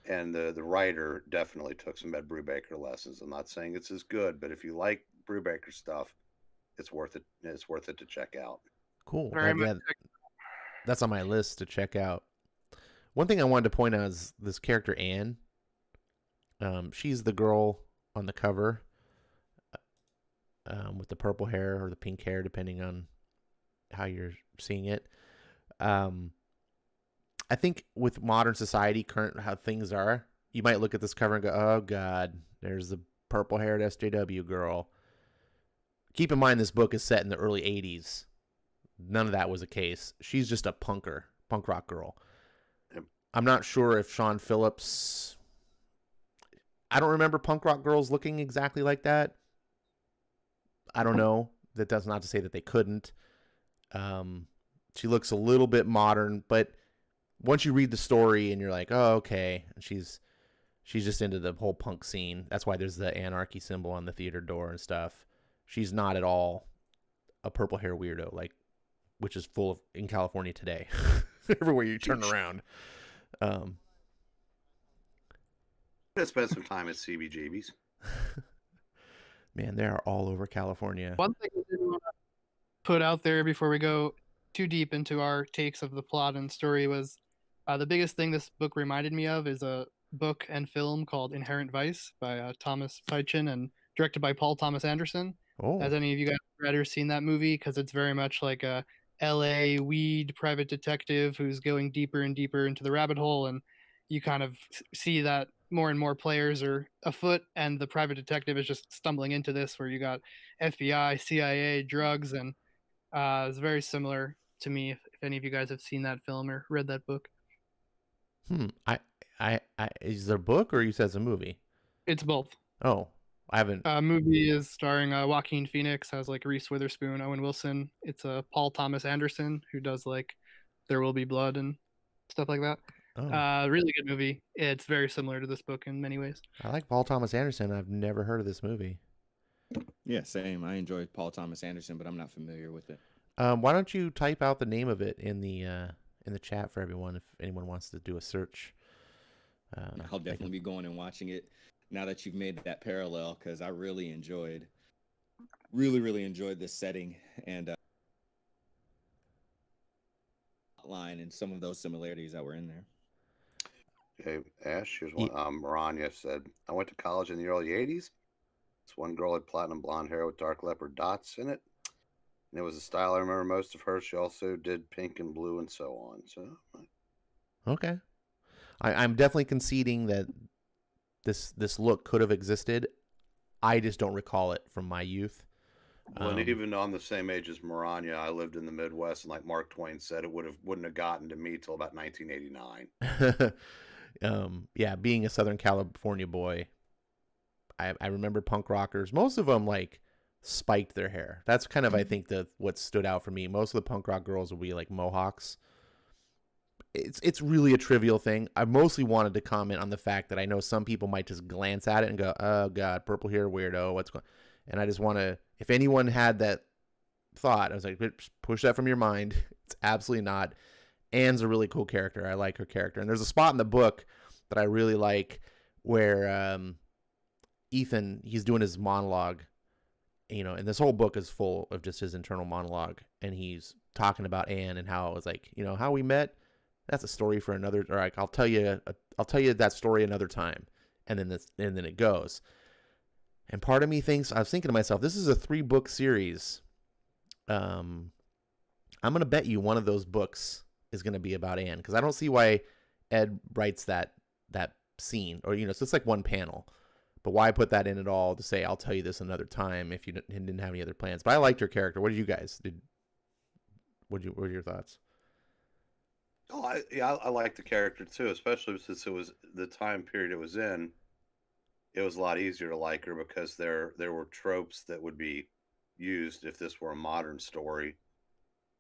And the writer definitely took some Ed Brubaker lessons. I'm not saying it's as good, but if you like Brubaker stuff, it's worth it. It's worth it to check out. Cool. Very much. That's on my list to check out. One thing I wanted to point out is this character Anne. She's the girl on the cover with the purple hair or the pink hair, depending on how you're seeing it. I think with modern society, current how things are, you might look at this cover and go, "Oh God, there's the purple-haired SJW girl." Keep in mind, this book is set in the early '80s. None of that was the case. She's just a punk rock girl. Yep. I'm not sure if Sean Phillips. I don't remember punk rock girls looking exactly like that. I don't know. That's not to say that they couldn't. She looks a little bit modern, but once you read the story and you're like, oh, okay, she's just into the whole punk scene. That's why there's the anarchy symbol on the theater door and stuff. She's not at all a purple hair weirdo, like, which is full of in California today. Everywhere you turn around. I spent some time at CBGB's. Man, they are all over California. One thing I didn't want to put out there before we go too deep into our takes of the plot and story was the biggest thing this book reminded me of is a book and film called Inherent Vice by Thomas Pynchon and directed by Paul Thomas Anderson. Oh. Has any of you guys read or seen that movie? Because it's very much like a LA weed private detective who's going deeper and deeper into the rabbit hole, and you kind of see that more and more players are afoot, and the private detective is just stumbling into this, where you got FBI, CIA, drugs, and it's very similar to me. If any of you guys have seen that film or read that book, is there a book or you said it's a movie? it's both. Oh, I haven't. Movie is starring Joaquin Phoenix, has like Reese Witherspoon, Owen Wilson. It's Paul Thomas Anderson who does like There Will Be Blood and stuff like that. Oh. Really good movie. It's very similar to this book in many ways. I like Paul Thomas Anderson. I've never heard of this movie. Yeah, same. I enjoyed Paul Thomas Anderson, but I'm not familiar with it. Why don't you type out the name of it in the chat for everyone if anyone wants to do a search? I'll definitely be going and watching it now that you've made that parallel, because I really enjoyed this setting and line and some of those similarities that were in there. Okay, Ash, here's one. Maranya said, I went to college in the early 80s. This one girl had platinum blonde hair with dark leopard dots in it. And it was a style I remember most of her. She also did pink and blue and so on. So, okay. I'm definitely conceding that this look could have existed. I just don't recall it from my youth. Well, and even on the same age as Maranya, I lived in the Midwest, and like Mark Twain said, it wouldn't have gotten to me till about 1989. Yeah, being a Southern California boy, I remember punk rockers. Most of them like spiked their hair. That's kind of I think what stood out for me. Most of the punk rock girls would be like mohawks. It's really a trivial thing. I mostly wanted to comment on the fact that I know some people might just glance at it and go, "Oh God, purple hair weirdo, what's going?" And I just want to, if anyone had that thought, I was like, push that from your mind. It's absolutely not. Anne's a really cool character. I like her character. And there's a spot in the book that I really like where Ethan, he's doing his monologue, and this whole book is full of just his internal monologue. And he's talking about Anne and how it was like, how we met. That's a story for another, or like, I'll tell you that story another time. And then it goes. And part of me thinks, I was thinking to myself, this is a 3-book series. I'm going to bet you one of those books is going to be about Anne, because I don't see why Ed writes that scene, or, so it's like one panel. But why put that in at all to say, I'll tell you this another time if you didn't have any other plans? But I liked your character. What did you guys, what were your thoughts? Oh, I like the character too, especially since it was the time period it was in. It was a lot easier to like her because there were tropes that would be used if this were a modern story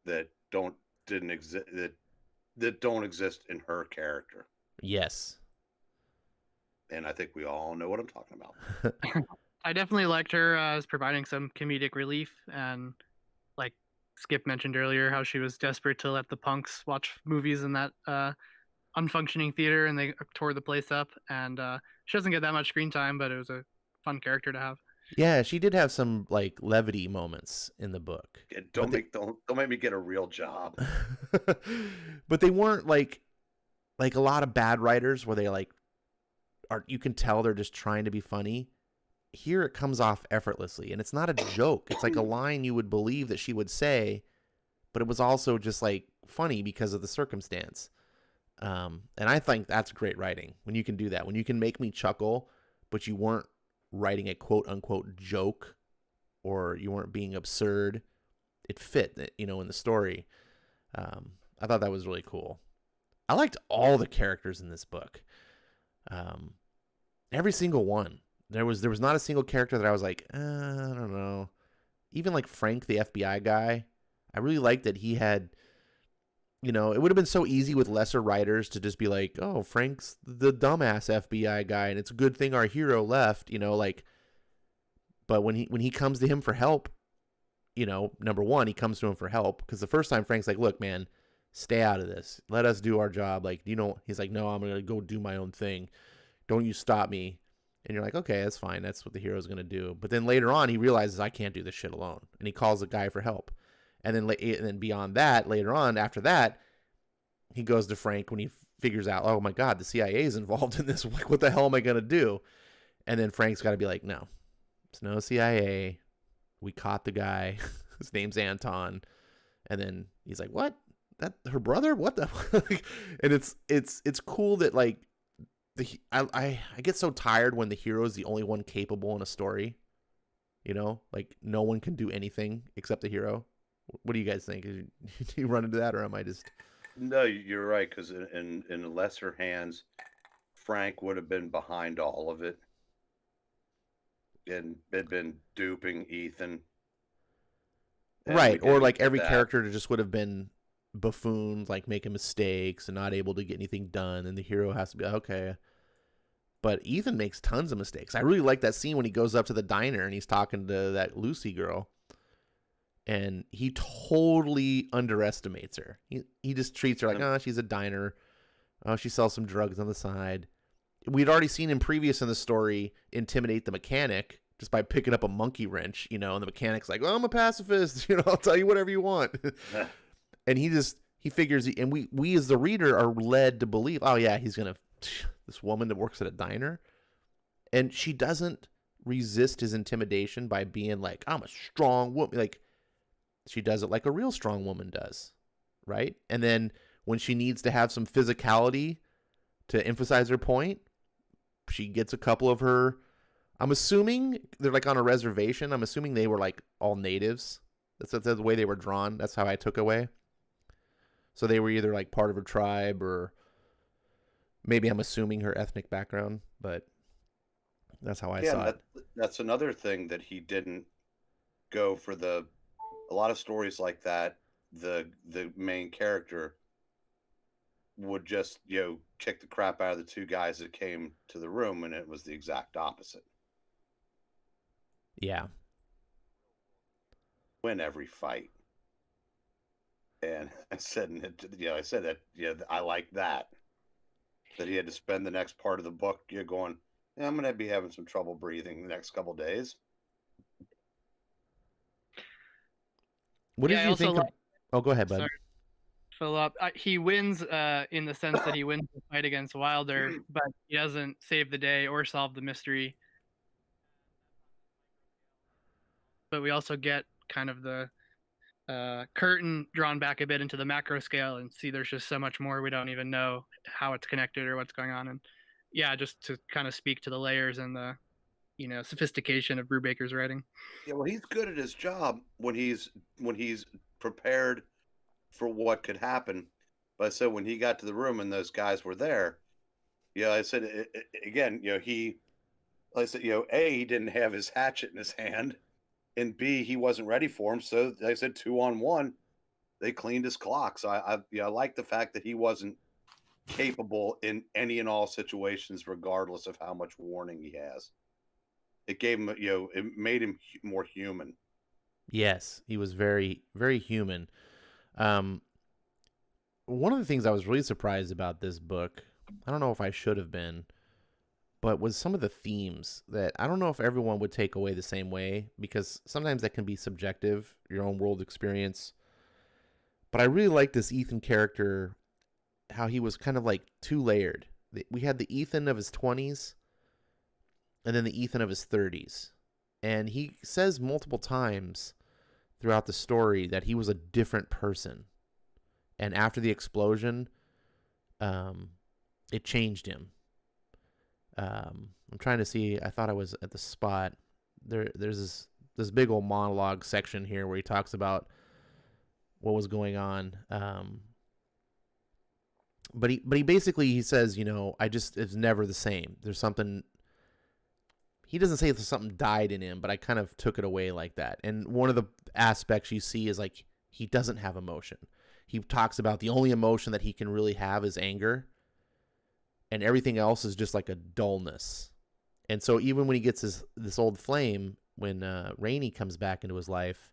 that didn't exist that don't exist in her character. Yes. And I think we all know what I'm talking about. I definitely liked her as providing some comedic relief, and like Skip mentioned earlier, how she was desperate to let the punks watch movies in that unfunctioning theater, and they tore the place up. And she doesn't get that much screen time, but it was a fun character to have. Yeah, she did have some like levity moments in the book. Yeah, don't make me get a real job. But they weren't like a lot of bad writers where they like are, you can tell they're just trying to be funny. Here it comes off effortlessly, and it's not a joke. It's like a line you would believe that she would say, but it was also just like funny because of the circumstance. And I think that's great writing when you can do that, when you can make me chuckle, but you weren't writing a quote unquote joke, or you weren't being absurd. It fit, in the story. I thought that was really cool. I liked all the characters in this book. Every single one. There was not a single character that I was like, I don't know. Even like Frank, the FBI guy, I really liked that he had, it would have been so easy with lesser writers to just be like, oh, Frank's the dumbass FBI guy, and it's a good thing our hero left, but when he comes to him for help, number one, he comes to him for help, because the first time Frank's like, look, man, stay out of this. Let us do our job. Like, he's like, no, I'm going to go do my own thing. Don't you stop me. And you're like, okay, that's fine. That's what the hero's going to do. But then later on, he realizes I can't do this shit alone. And he calls the guy for help. And then beyond that, later on, after that, he goes to Frank when he figures out, oh my God, the CIA is involved in this. Like, what the hell am I going to do? And then Frank's got to be like, no, it's no CIA. We caught the guy. His name's Anton. And then he's like, what? That her brother? What the? And it's cool that like, I get so tired when the hero is the only one capable in a story. Like no one can do anything except the hero. What do you guys think? Do you run into that, or am I just? No, you're right. Because in lesser hands, Frank would have been behind all of it, and had been duping Ethan. Right, or like every character just would have been buffoons, like making mistakes and not able to get anything done, and the hero has to be like, okay. But Ethan makes tons of mistakes. I really like that scene when he goes up to the diner and he's talking to that Lucy girl, and he totally underestimates her. He just treats her like, oh, she's a diner. Oh, she sells some drugs on the side. We'd already seen him previous in the story intimidate the mechanic just by picking up a monkey wrench, and the mechanic's like, well, I'm a pacifist, I'll tell you whatever you want. And he figures, and we as the reader are led to believe, oh yeah, he's going to, this woman that works at a diner. And she doesn't resist his intimidation by being like, I'm a strong woman. Like, she does it like a real strong woman does, right? And then when she needs to have some physicality to emphasize her point, she gets a couple of her, I'm assuming they're like on a reservation. I'm assuming they were like all natives. That's the way they were drawn. That's how I took away. So they were either like part of her tribe, or maybe I'm assuming her ethnic background, but that's how I saw it. That's another thing that he didn't go for. A lot of stories like that, the main character would just, kick the crap out of the two guys that came to the room, and it was the exact opposite. Yeah. Win every fight. And I said that, I like that he had to spend the next part of the book going, yeah, I'm going to be having some trouble breathing the next couple days. What did you think? Oh, go ahead, bud. Sorry, Philip. He wins in the sense that he wins the fight against Wilder, but he doesn't save the day or solve the mystery. But we also get kind of the curtain drawn back a bit into the macro scale, and see there's just so much more we don't even know how it's connected or what's going on. And yeah, just to kind of speak to the layers and the sophistication of Brubaker's writing. Yeah, well, he's good at his job when he's prepared for what could happen, But I said when he got to the room and those guys were there, I said again, I said, A, he didn't have his hatchet in his hand, and B, he wasn't ready for him. So I said 2-on-1, they cleaned his clock. So I like the fact that he wasn't capable in any and all situations, regardless of how much warning he has. It gave him, it made him more human. Yes, he was very, very human. One of the things I was really surprised about this book, I don't know if I should have been, but was some of the themes that I don't know if everyone would take away the same way, because sometimes that can be subjective, your own world experience. But I really liked this Ethan character, how he was kind of like two-layered. We had the Ethan of his 20s and then the Ethan of his 30s. And he says multiple times throughout the story that he was a different person. And after the explosion, it changed him. I'm trying to see. I thought I was at the spot. There's this big old monologue section here where he talks about what was going on. But he basically says, it's never the same. There's something. He doesn't say that something died in him, but I kind of took it away like that. And one of the aspects you see is like he doesn't have emotion. He talks about the only emotion that he can really have is anger. And everything else is just like a dullness. And so even when he gets this old flame, when Rainey comes back into his life,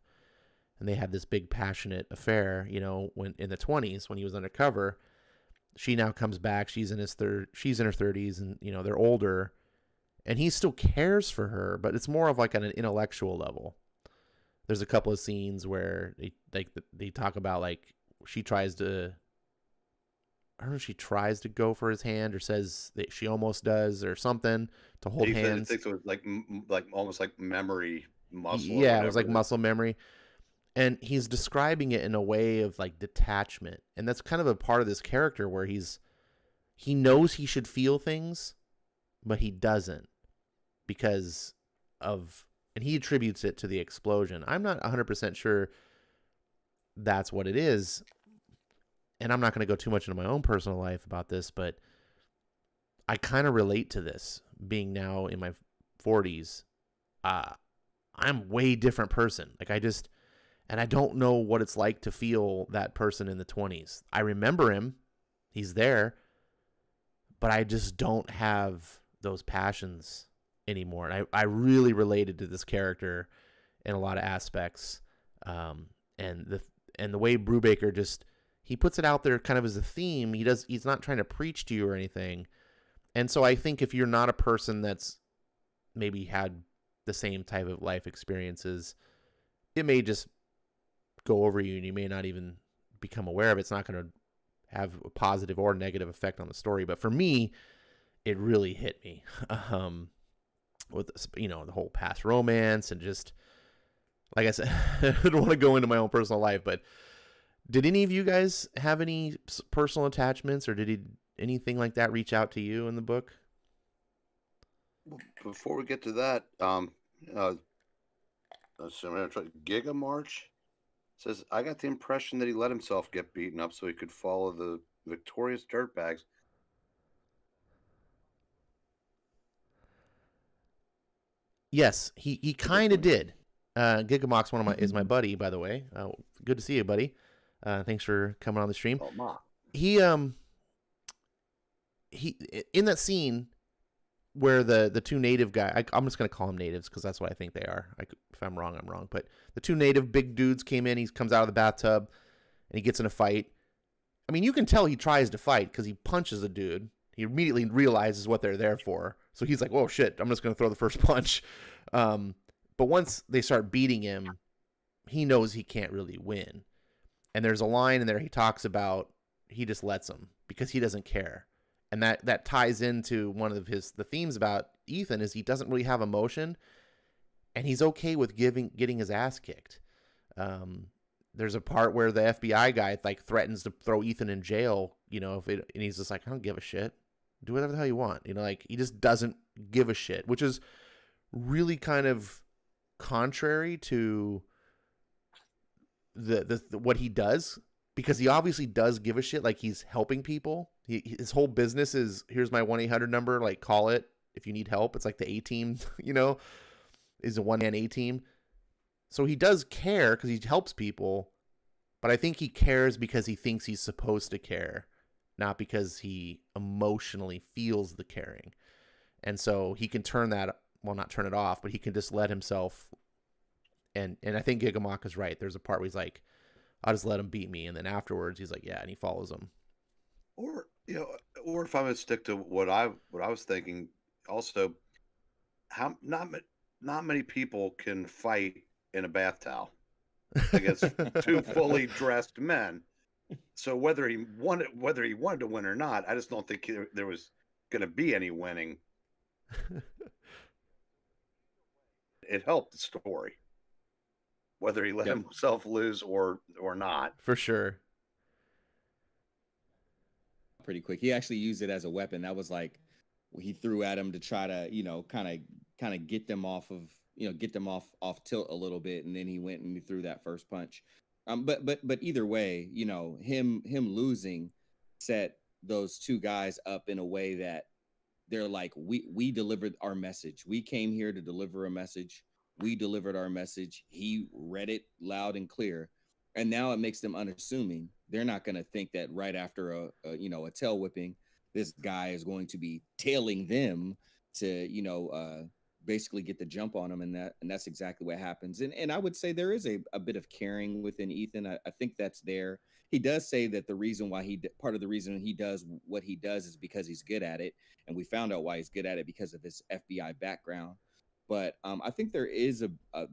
and they have this big passionate affair, when in the 20s when he was undercover, she now comes back. She's in her 30s, and they're older, and he still cares for her, but it's more of like on an intellectual level. There's a couple of scenes where they talk about like she tries to. I don't know if she tries to go for his hand or says that she almost does or something to hold hands. I think it was like almost like memory muscle. Yeah, it was like muscle memory. And he's describing it in a way of like detachment. And that's kind of a part of this character where he knows he should feel things, but he doesn't because of, and he attributes it to the explosion. I'm not 100% sure that's what it is. And I'm not going to go too much into my own personal life about this, but I kind of relate to this being now in my 40s. I'm way different person. Like and I don't know what it's like to feel that person in the 20s. I remember him. He's there, but I just don't have those passions anymore. And I really related to this character in a lot of aspects. And the way Brubaker he puts it out there kind of as a theme. He's not trying to preach to you or anything. And so I think if you're not a person that's maybe had the same type of life experiences, it may just go over you and you may not even become aware of it. It's not going to have a positive or negative effect on the story. But for me, it really hit me with the whole past romance and just, like I said, I don't want to go into my own personal life, but did any of you guys have any personal attachments, or did anything like that reach out to you in the book? Before we get to that, so I'm going to try. Giga March says, I got the impression that he let himself get beaten up so he could follow the victorious dirtbags. Yes, he kind of did. Gigamox is my buddy, by the way. Good to see you, buddy. Thanks for coming on the stream. Oh, Ma. He in that scene where the two native guys, I'm just going to call them natives because that's what I think they are. If I'm wrong, I'm wrong. But the two native big dudes came in. He comes out of the bathtub and he gets in a fight. I mean, you can tell he tries to fight because he punches a dude. He immediately realizes what they're there for. So he's like, whoa, shit, I'm just going to throw the first punch. But once they start beating him, he knows he can't really win. And there's a line in there he talks about he just lets him because he doesn't care. And that ties into one of the themes about Ethan is he doesn't really have emotion, and he's okay with getting his ass kicked. There's a part where the FBI guy threatens to throw Ethan in jail, and he's just like, I don't give a shit. Do whatever the hell you want. He just doesn't give a shit, which is really kind of contrary to the what he does, because he obviously does give a shit. Like, he's helping people. His whole business is, here's my 1-800 number. Like, call it if you need help. It's like the A-team, is a one-man A-team. So he does care because he helps people. But I think he cares because he thinks he's supposed to care, not because he emotionally feels the caring. And so he can turn that, well, not turn it off, but he can just let himself. And I think Gigamaka's right. There's a part where he's like, I'll just let him beat me. And then afterwards he's like, yeah, and he follows him. Or if I'm going to stick to what I was thinking also, how not many people can fight in a bath towel against two fully dressed men. So whether he wanted to win or not, I just don't think there was going to be any winning. It helped the story, whether he let himself lose or not. For sure. Pretty quick. He actually used it as a weapon. That was like he threw at him to try to, kind of get them off of, get them off tilt a little bit, and then he went and he threw that first punch. But either way, him losing set those two guys up in a way that they're like, we delivered our message. We came here to deliver a message. We delivered our message. He read it loud and clear. And now it makes them unassuming. They're not going to think that right after a tail whipping, this guy is going to be tailing them to, basically get the jump on him. And that's exactly what happens. And I would say there is a bit of caring within Ethan. I think that's there. He does say that part of the reason he does what he does is because he's good at it. And we found out why he's good at it because of his FBI background. But I think there is a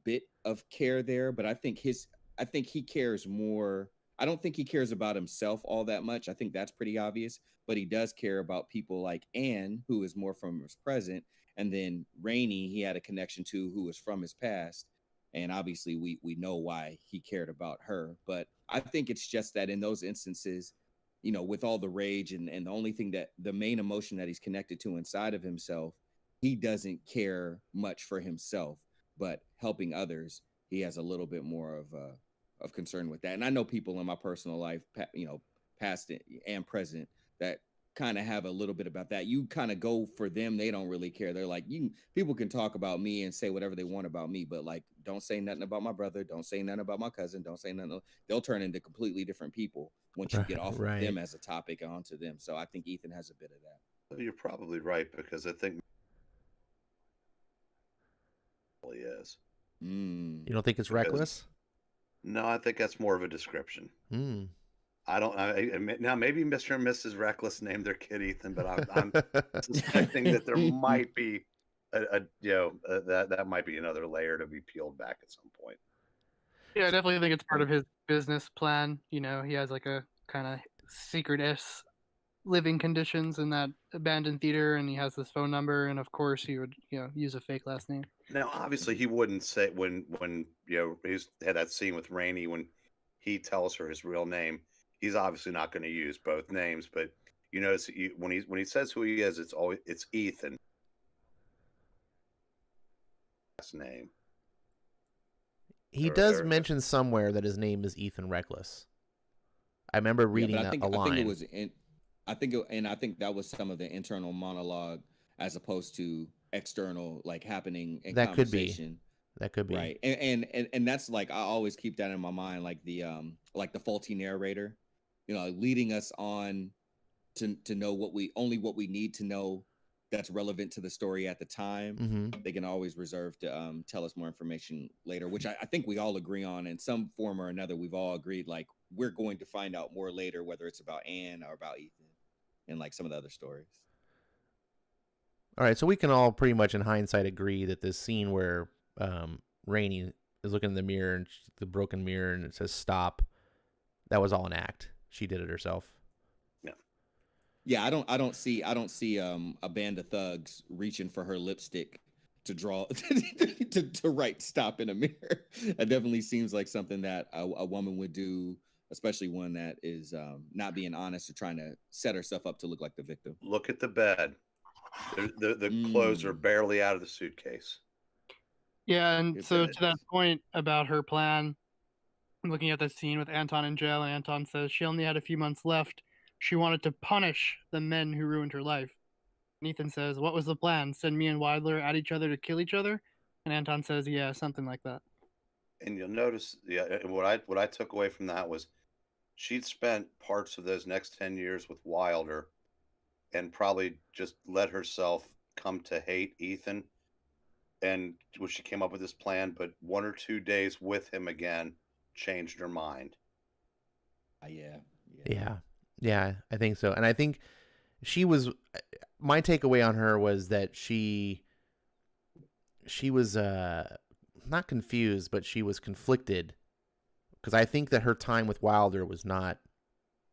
bit of care there, but I think he cares more. I don't think he cares about himself all that much. I think that's pretty obvious, but he does care about people like Anne, who is more from his present, and then Rainey, he had a connection to, who was from his past. And obviously we know why he cared about her. But I think it's just that in those instances, with all the rage and the only thing that the main emotion that he's connected to inside of himself, he doesn't care much for himself, but helping others, he has a little bit more of concern with that. And I know people in my personal life, past and present, that kind of have a little bit about that. You kind of go for them. They don't really care. They're like, people can talk about me and say whatever they want about me, but like, don't say nothing about my brother. Don't say nothing about my cousin. Don't say nothing. They'll turn into completely different people once you get off of them as a topic and onto them. So I think Ethan has a bit of that. You're probably right, because I think he is. You don't think it's reckless? No, I think that's more of a description. I don't. Now maybe Mr. and Mrs. Reckless named their kid Ethan, but I'm suspecting that there might be that might be another layer to be peeled back at some point. Yeah, I definitely think it's part of his business plan. He has like a kind of secret-ish living conditions in that abandoned theater, and he has this phone number, and of course he would use a fake last name. Now obviously he wouldn't say when he's had that scene with Rainey, when he tells her his real name, he's obviously not going to use both names, but when he says who he is, it's Ethan. Last name. He does mention somewhere that his name is Ethan Reckless. I remember reading a line. I think that was some of the internal monologue as opposed to external, like happening in conversation. That could be right. And that's like, I always keep that in my mind, like the faulty narrator, leading us on to know what we need to know that's relevant to the story at the time. Mm-hmm. They can always reserve to tell us more information later, which I think we all agree on in some form or another. We've all agreed, like, we're going to find out more later, whether it's about Anne or about Ethan and like some of the other stories. All right, so we can all pretty much in hindsight agree that this scene where Rainey is looking in the mirror, and the broken mirror, and it says stop, that was all an act. She did it herself. Yeah, I don't see a band of thugs reaching for her lipstick to draw to write stop in a mirror. It definitely seems like something that a woman would do, especially one that is not being honest or trying to set herself up to look like the victim. Look at the bed. The clothes are barely out of the suitcase. Yeah, and so to that point about her plan, I'm looking at this scene with Anton in jail, and Anton says she only had a few months left. She wanted to punish the men who ruined her life. And Ethan says, "What was the plan? Send me and Wilder at each other to kill each other?" And Anton says, "Yeah, something like that." And you'll notice, yeah, what I took away from that was she'd spent parts of those next 10 years with Wilder and probably just let herself come to hate Ethan. And when she came up with this plan, but 1 or 2 days with him again changed her mind. Yeah, I think so. And I think she was, my takeaway on her was that she was not confused, but she was conflicted, because I think that her time with Wilder was not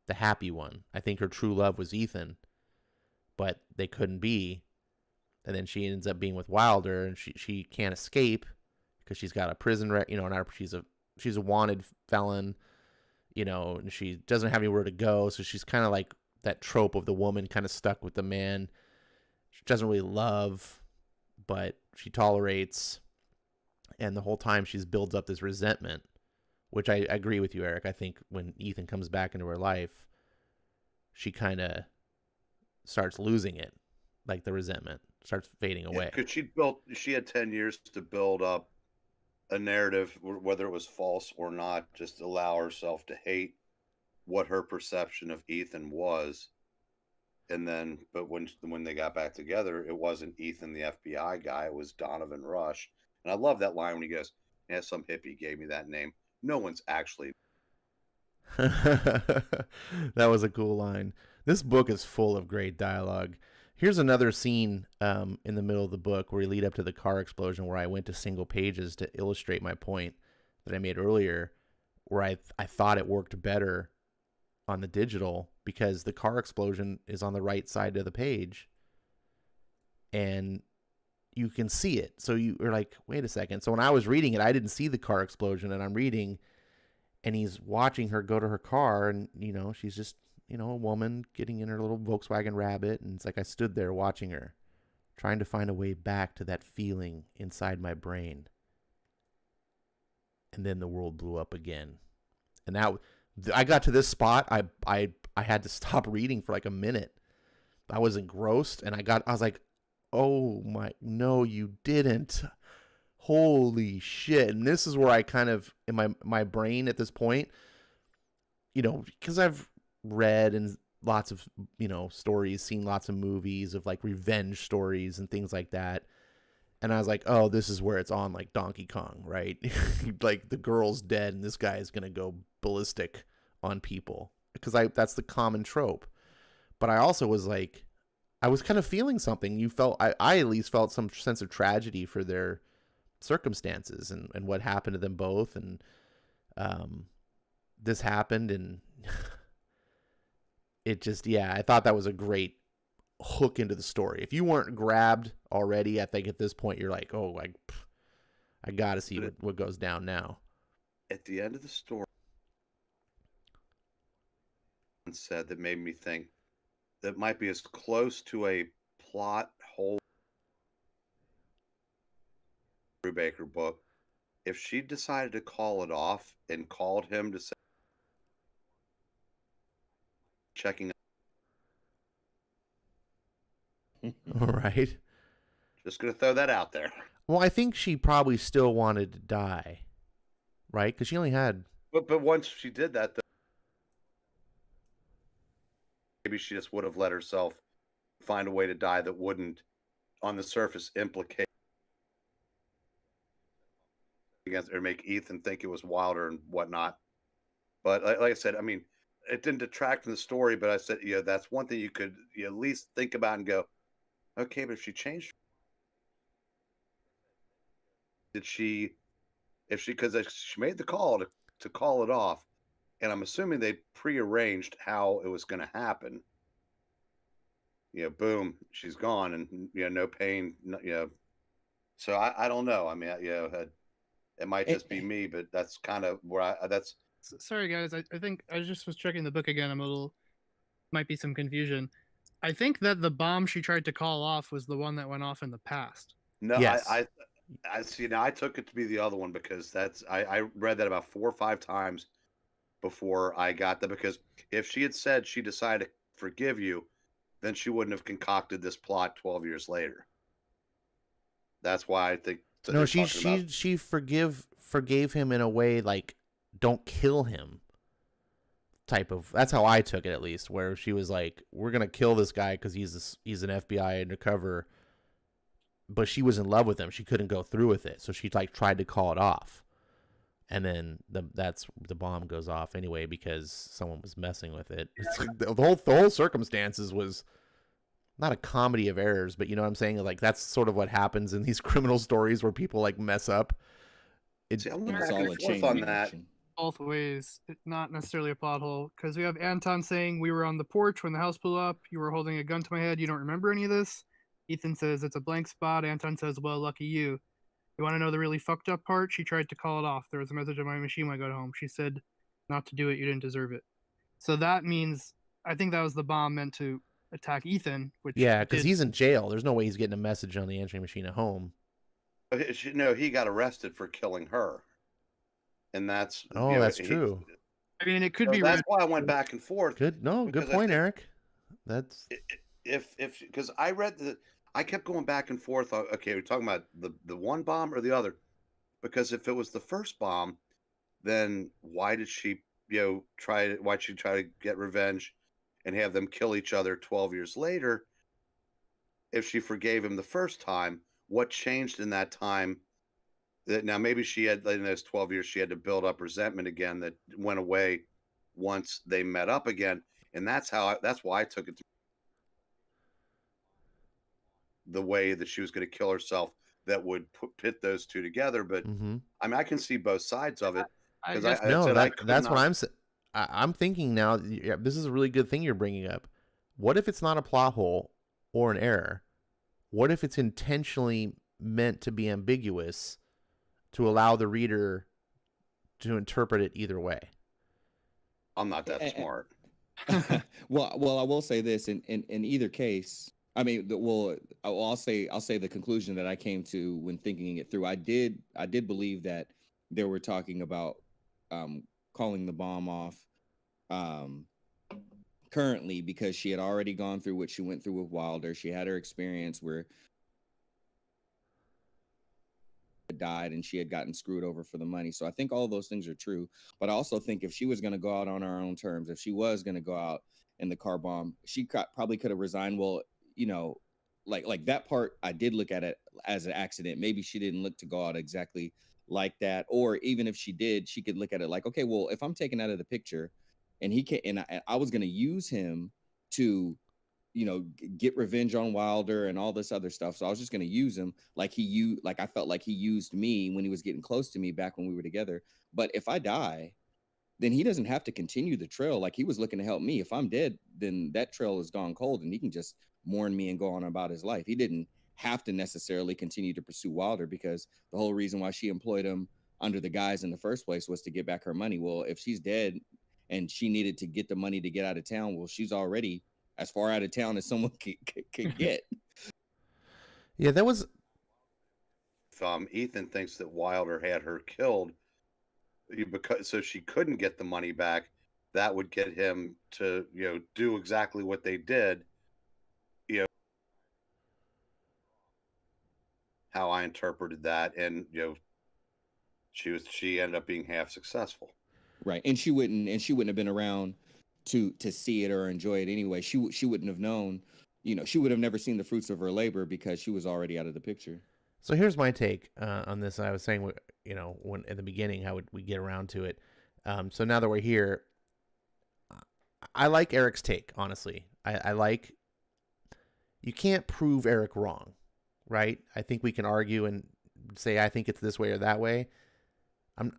the happy one. I think her true love was Ethan, but they couldn't be. And then she ends up being with Wilder, and she can't escape because she's got a prison now she's a wanted felon, and she doesn't have anywhere to go. So she's kind of like that trope of the woman kind of stuck with the man she doesn't really love, but she tolerates. And the whole time she's builds up this resentment, which I agree with you, Eric. I think when Ethan comes back into her life, she kind of starts losing it, like the resentment starts fading away. Because she had 10 years to build up a narrative, whether it was false or not, just allow herself to hate what her perception of Ethan was. And then, but when they got back together, it wasn't Ethan, the FBI guy. It was Donovan Rush. And I love that line when he goes, "Yeah, some hippie gave me that name. No one's actually." That was a cool line. This book is full of great dialogue. Here's another scene in the middle of the book where we lead up to the car explosion, where I went to single pages to illustrate my point that I made earlier, where I thought it worked better on the digital because the car explosion is on the right side of the page and you can see it. So you're like, wait a second. So when I was reading it, I didn't see the car explosion, and I'm reading and he's watching her go to her car, and she's just a woman getting in her little Volkswagen Rabbit, and it's like I stood there watching her, trying to find a way back to that feeling inside my brain. And then the world blew up again. And I got to this spot, I had to stop reading for like a minute. I was engrossed, and I was like, oh my, no, you didn't. Holy shit. And this is where I kind of, in my brain at this point, because I've read and lots of stories, seen lots of movies of like revenge stories and things like that, and I was like, oh, this is where it's on like Donkey Kong, right? Like the girl's dead and this guy is gonna go ballistic on people, because that's the common trope. But I also was like, I was kind of feeling something. I at least felt some sense of tragedy for their circumstances and what happened to them both, and this happened, and it just, I thought that was a great hook into the story. If you weren't grabbed already, I think at this point you're like, oh, I gotta see what goes down now. At the end of the story, said that made me think that might be as close to a plot hole Brubaker book. If she decided to call it off and called him to say checking, all right, just gonna throw that out there. Well, I think she probably still wanted to die, right? Because she only had. But once she did that, though, maybe she just would have let herself find a way to die that wouldn't, on the surface, implicate against or make Ethan think it was Wilder and whatnot. But like I said, I mean, it didn't detract from the story. But I said, that's one thing you could at least think about and go, okay, but if she changed, because she made the call to call it off, and I'm assuming they prearranged how it was going to happen. Boom, she's gone, and no pain. So I don't know. I mean, it might just be me, but that's kind of where that's. Sorry, guys. I think I just was checking the book again. Might be some confusion. I think that the bomb she tried to call off was the one that went off in the past. No, yes. I see. Now I took it to be the other one because I read that about 4 or 5 times before I got that. Because if she had said she decided to forgive you, then she wouldn't have concocted this plot 12 years later. That's why I think that No, they're she talking about. she forgave him in a way like don't kill him type of. That's how I took it, at least, where she was like, we're gonna kill this guy because he's an FBI undercover, but she was in love with him. She couldn't go through with it, so she like tried to call it off, and then the bomb goes off anyway because someone was messing with it. It's, the whole circumstances was not a comedy of errors, but you know what I'm saying? Like, that's sort of what happens in these criminal stories where people like mess up. See, I went And it's back all and a forth chain on that. reaction. Both ways. It's not necessarily a plot hole because we have Anton saying we were on the porch when the house blew up. You were holding a gun to my head. You don't remember any of this. Ethan says it's a blank spot. Anton says, well, lucky you. You want to know the really fucked up part? She tried to call it off. There was a message on my machine when I got home. She said not to do it. You didn't deserve it. So that means I think that was the bomb meant to attack Ethan. Which Yeah, because did. he's in jail. There's no way he's getting a message on the answering machine at home. No, he got arrested for killing her, and that's Oh, that's true. I mean, it could So be. that's why I went back and forth. Good. No, good because I point, think Eric. That's if because I read I kept going back and forth. Okay, we're talking about the one bomb or the other, because if it was the first bomb, then why did she why'd she try to get revenge and have them kill each other 12 years later? If she forgave him the first time, what changed in that time? That now maybe she had, in those 12 years she had to build up resentment again that went away once they met up again, and that's why I took it to the way that she was going to kill herself that would pit those two together. But I mean, I can see both sides of it because that's what I'm saying. I'm thinking now. Yeah, this is a really good thing you're bringing up. What if it's not a plot hole or an error? What if it's intentionally meant to be ambiguous to allow the reader to interpret it either way? I'm not that smart. Well, I will say this: in either case, I mean, I'll say the conclusion that I came to when thinking it through. I did believe that they were talking about calling the bomb off currently because she had already gone through what she went through with Wilder. She had her experience where died and she had gotten screwed over for the money. So I think all of those things are true. But I also think if she was going to go out on her own terms, if she was going to go out in the car bomb, she probably could have resigned. Well, you know, like that part, I did look at it as an accident. Maybe she didn't look to go out exactly like that. Or even if she did, she could look at it like, okay, well, if I'm taken out of the picture and he can, and I was going to use him to, you know, get revenge on Wilder and all this other stuff. So I was just going to use him like I felt like he used me when he was getting close to me back when we were together. But if I die, then he doesn't have to continue the trail. Like, he was looking to help me. If I'm dead, then that trail is gone cold and he can just mourn me and go on about his life. He didn't have to necessarily continue to pursue Wilder because the whole reason why she employed him under the guise in the first place was to get back her money. Well, if she's dead and she needed to get the money to get out of town, well, she's already as far out of town as someone could get. Yeah, that was. Ethan thinks that Wilder had her killed so she couldn't get the money back. That would get him to, do exactly what they did. How I interpreted that, and she ended up being half successful. Right, and she wouldn't have been around to see it or enjoy it anyway. She wouldn't have known, she would have never seen the fruits of her labor because she was already out of the picture. So here's my take on this. I was saying, when in the beginning, how would we get around to it? So now that we're here, I like Eric's take. Honestly, I like. You can't prove Eric wrong, right? I think we can argue and say I think it's this way or that way. And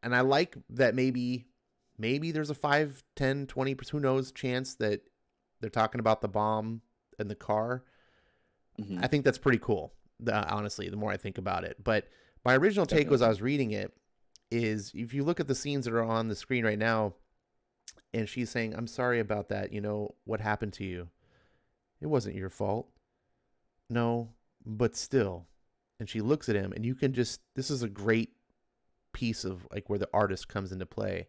I like that maybe there's a 5, 10, 20%, who knows, chance that they're talking about the bomb in the car. Mm-hmm. I think that's pretty cool, honestly, the more I think about it. But my original take was, I was reading it, is if you look at the scenes that are on the screen right now, and she's saying, I'm sorry about that, what happened to you? It wasn't your fault. No, but still, and she looks at him, and you can just, this is a great piece of like where the artist comes into play,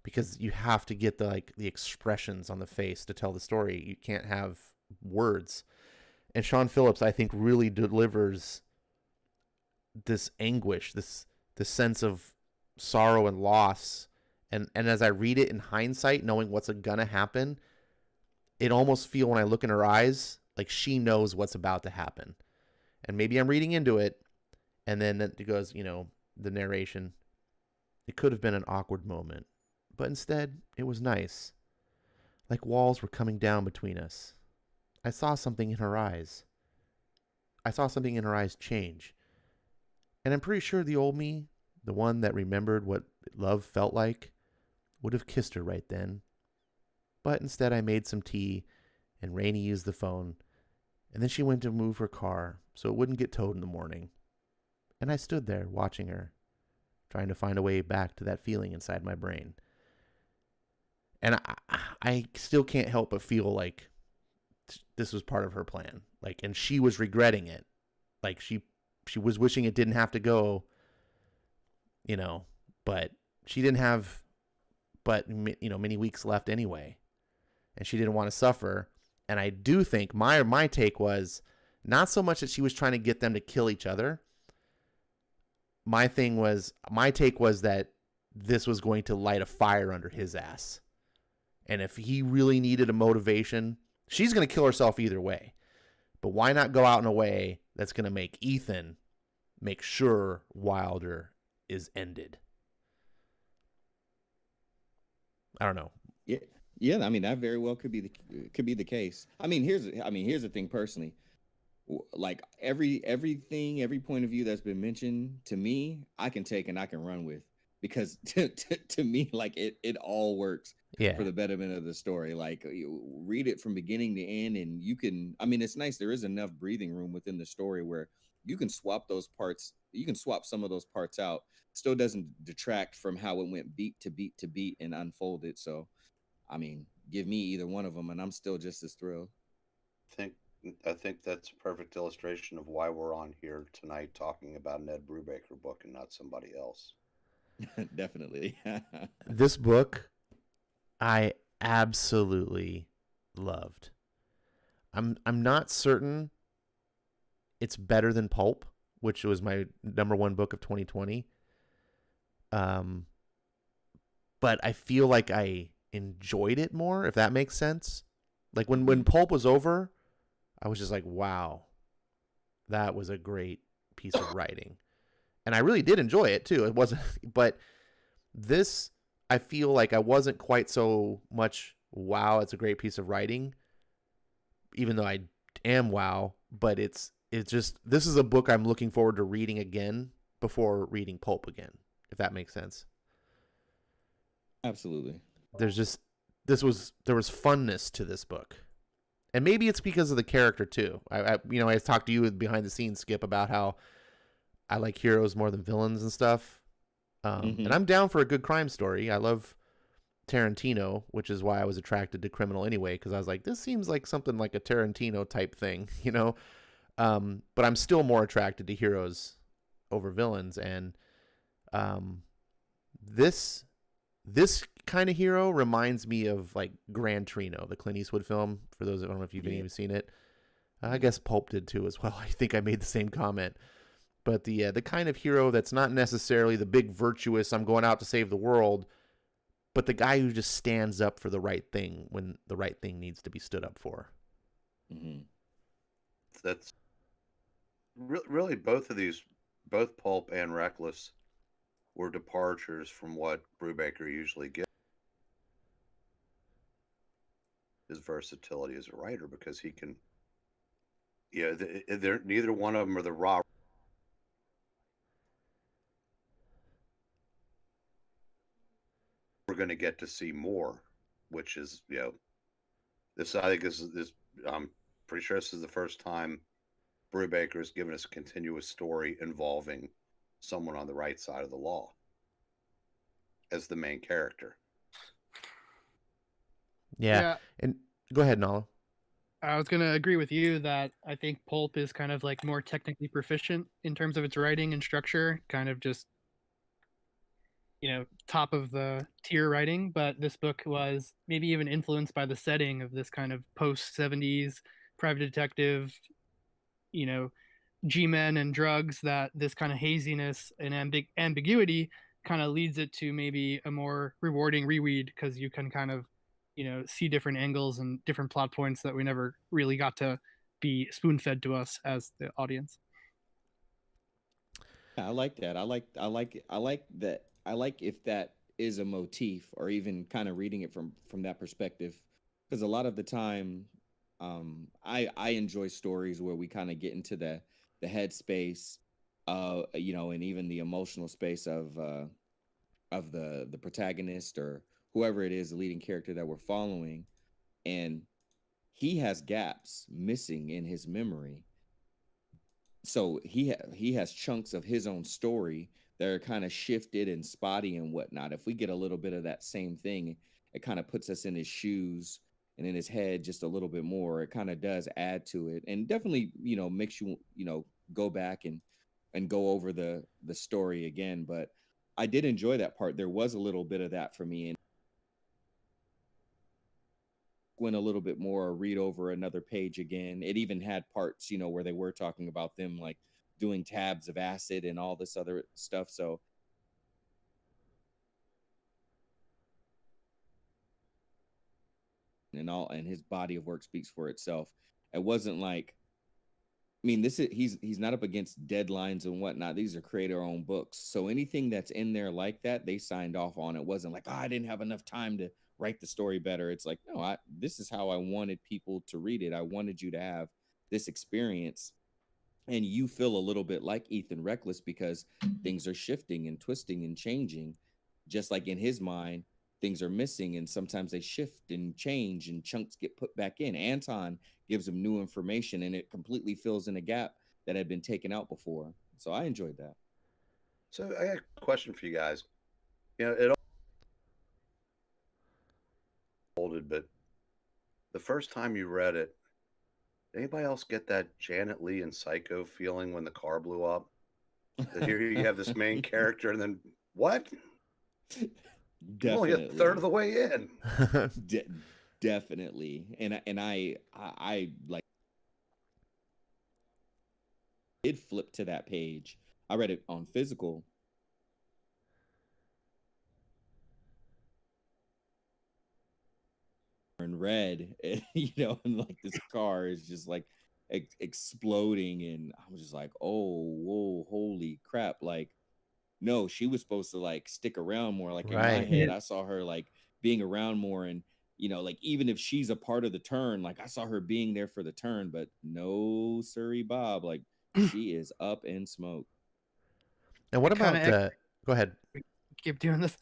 because you have to get the expressions on the face to tell the story. You can't have words. And Sean Phillips, I think, really delivers this anguish, this sense of sorrow and loss. And as I read it in hindsight, knowing what's gonna happen, it almost feel when I look in her eyes like she knows what's about to happen. And maybe I'm reading into it, and then it goes, the narration. It could have been an awkward moment, but instead it was nice. Like walls were coming down between us. I saw something in her eyes. I saw something in her eyes change. And I'm pretty sure the old me, the one that remembered what love felt like, would have kissed her right then. But instead I made some tea, and Rainey used the phone, and then she went to move her car so it wouldn't get towed in the morning. And I stood there watching her, trying to find a way back to that feeling inside my brain. And I still can't help but feel like this was part of her plan. And she was regretting it. She was wishing it didn't have to go, but she didn't have, many weeks left anyway. And she didn't want to suffer. And I do think my take was not so much that she was trying to get them to kill each other. My take was that this was going to light a fire under his ass. And if he really needed a motivation, she's going to kill herself either way. But why not go out in a way that's going to make Ethan make sure Wilder is ended? I don't know. Yeah. I mean, that very well could be the case. I mean, here's the thing personally. Like every point of view that's been mentioned to me, I can take and I can run with, because to me, like it all works for the betterment of the story. Like you read it from beginning to end, and you can, I mean, it's nice. There is enough breathing room within the story where you can swap those parts. You can swap some of those parts out. Still doesn't detract from how it went beat to beat to beat and unfolded. So, I mean, give me either one of them, and I'm still just as thrilled. I think that's a perfect illustration of why we're on here tonight talking about an Ed Brubaker book and not somebody else. Definitely. This book, I absolutely loved. I'm not certain it's better than Pulp, which was my number one book of 2020. But I feel like I enjoyed it more, if that makes sense. Like when Pulp was over, I was just like, wow, that was a great piece of writing. And I really did enjoy it too. It wasn't, but this, I feel like I wasn't quite so much, wow, it's a great piece of writing, even though I am wow, but it's just, this is a book I'm looking forward to reading again before reading Pulp again, if that makes sense. Absolutely. There was funness to this book. And maybe it's because of the character too. I talked to you behind the scenes, Skip, about how I like heroes more than villains and stuff. And I'm down for a good crime story. I love Tarantino, which is why I was attracted to Criminal anyway, because I was like, this seems like something like a Tarantino type thing, But I'm still more attracted to heroes over villains. And this kind of hero reminds me of like Gran Torino, the Clint Eastwood film. For those, I don't know if you've even seen it. I guess Pulp did too as well. I think I made the same comment. But the kind of hero that's not necessarily the big virtuous, I'm going out to save the world, but the guy who just stands up for the right thing when the right thing needs to be stood up for. Mm-hmm. That's really both Pulp and Reckless were departures from what Brubaker usually gives. His versatility as a writer, because he can, neither one of them are the raw. We're going to get to see more, which is, this, I think this, I'm pretty sure this is the first time Brubaker has given us a continuous story involving someone on the right side of the law as the main character. Yeah. And go ahead, Nala. I was gonna agree with you that I think pulp is kind of like more technically proficient in terms of its writing and structure, kind of just top of the tier writing. But this book was maybe even influenced by the setting of this kind of post 70s private detective, you know, G-men and drugs, that this kind of haziness and ambiguity kind of leads it to maybe a more rewarding reread, because you can kind of see different angles and different plot points that we never really got to be spoon-fed to us as the audience. I like that. I like if that is a motif, or even kind of reading it from that perspective, because a lot of the time, I enjoy stories where we kind of get into the headspace, and even the emotional space of the protagonist, or whoever it is, the leading character that we're following, and he has gaps missing in his memory. So he has chunks of his own story that are kind of shifted and spotty and whatnot. If we get a little bit of that same thing, it kind of puts us in his shoes and in his head just a little bit more. It kind of does add to it, and definitely makes you go back and go over the story again. But I did enjoy that part. There was a little bit of that for me, and went a little bit more, read over another page again. It even had parts, where they were talking about them like doing tabs of acid and all this other stuff. So and his body of work speaks for itself. It wasn't like, I mean, he's not up against deadlines and whatnot. These are creator-owned books, so anything that's in there like that, they signed off on. It wasn't like, I didn't have enough time to write the story better. It's like, no, this is how I wanted people to read it. I wanted you to have this experience, and you feel a little bit like Ethan Reckless, because things are shifting and twisting and changing, just like in his mind. Things are missing, and sometimes they shift and change, and chunks get put back in. Anton gives him new information, and it completely fills in a gap that had been taken out before. So I enjoyed that. So I got a question for you guys. It all folded, but the first time you read it, did anybody else get that Janet Leigh and Psycho feeling when the car blew up? Here you have this main character, and then what? Definitely. Only a third of the way in. Definitely. And I like did flip to that page. I read it on physical. And read, and like this car is just like exploding, and I was just like, oh, whoa, holy crap. Like, no, she was supposed to like stick around more. Like, in my head, I saw her like being around more, and like, even if she's a part of the turn, like I saw her being there for the turn. But no, sorry, Bob, like she is up in smoke. And what about go ahead. Keep doing this.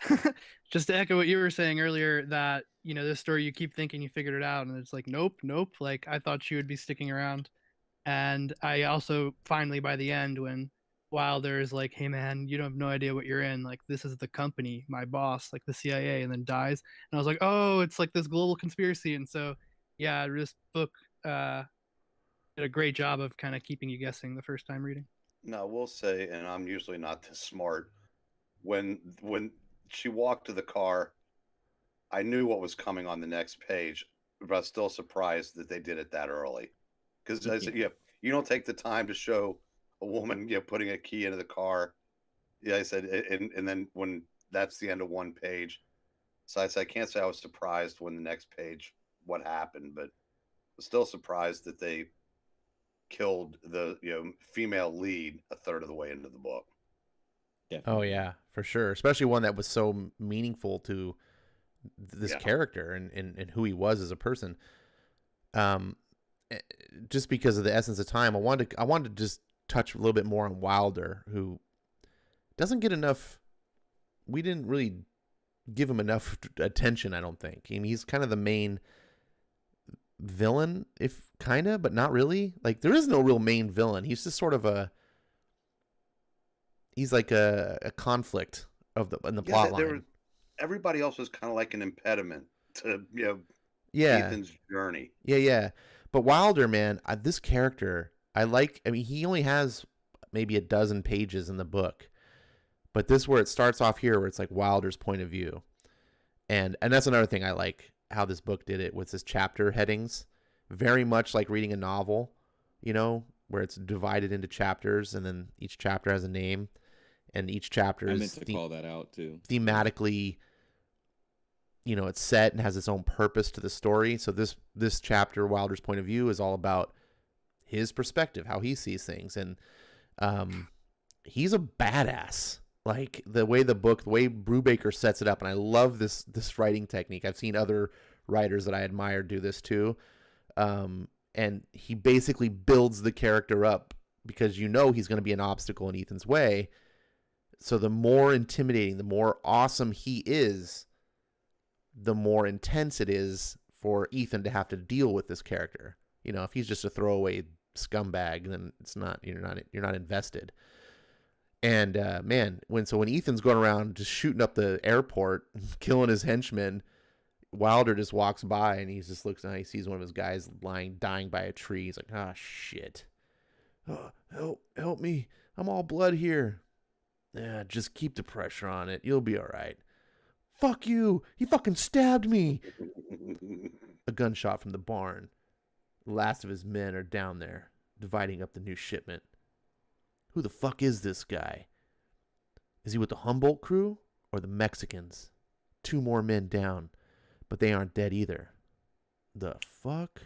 Just to echo what you were saying earlier, that this story, you keep thinking you figured it out, and it's like, nope. Like, I thought she would be sticking around. And I also finally, by the end, when Wilder's like, hey man, you don't have no idea what you're in, like, this is the company, my boss, like the CIA, and then dies, and I was like, oh, it's like this global conspiracy. And so yeah, this book did a great job of kind of keeping you guessing the first time reading. No, we'll say, and I'm usually not this smart, when she walked to the car, I knew what was coming on the next page, but I was still surprised that they did it that early. Because I said, you don't take the time to show a woman, putting a key into the car. Yeah, I said, and then when that's the end of one page. So I said, I can't say I was surprised when the next page what happened, but I was still surprised that they killed the female lead a third of the way into the book. Definitely. Oh yeah, for sure. Especially one that was so meaningful to this character and who he was as a person. Just because of the essence of time, I wanted to just touch a little bit more on Wilder, who doesn't get enough. We didn't really give him enough attention, I don't think. I mean, he's kind of the main villain, but not really. Like, there is no real main villain. He's just sort of he's like a conflict in the plot line. Everybody else was kind of like an impediment to Ethan's journey. Yeah. But Wilder, man, this character, I mean, he only has maybe a dozen pages in the book, but this where it starts off here, where it's like Wilder's point of view, and that's another thing I like how this book did it with his chapter headings, very much like reading a novel, you know, where it's divided into chapters, and then each chapter has a name, and each chapter I is meant to call that out too. thematically, you know, it's set and has its own purpose to the story. So this chapter, Wilder's point of view, is all about his perspective, how he sees things, and he's a badass. Like the way Brubaker sets it up, and I love this writing technique. I've seen other writers that I admire do this too, and he basically builds the character up because you know he's going to be an obstacle in Ethan's way. So the more intimidating, the more awesome he is, the more intense it is for Ethan to have to deal with this character. You know, if he's just a throwaway scumbag, then you're not invested. And man, when Ethan's going around just shooting up the airport, killing his henchmen, Wilder just walks by and he just looks and he sees one of his guys dying by a tree. He's like, ah, shit. Oh, help me. I'm all blood here. Yeah, just keep the pressure on it. You'll be all right. Fuck you. He fucking stabbed me. A gunshot from the barn. The last of his men are down there, dividing up the new shipment. Who the fuck is this guy? Is he with the Humboldt crew or the Mexicans? 2 more men down, but they aren't dead either. The fuck?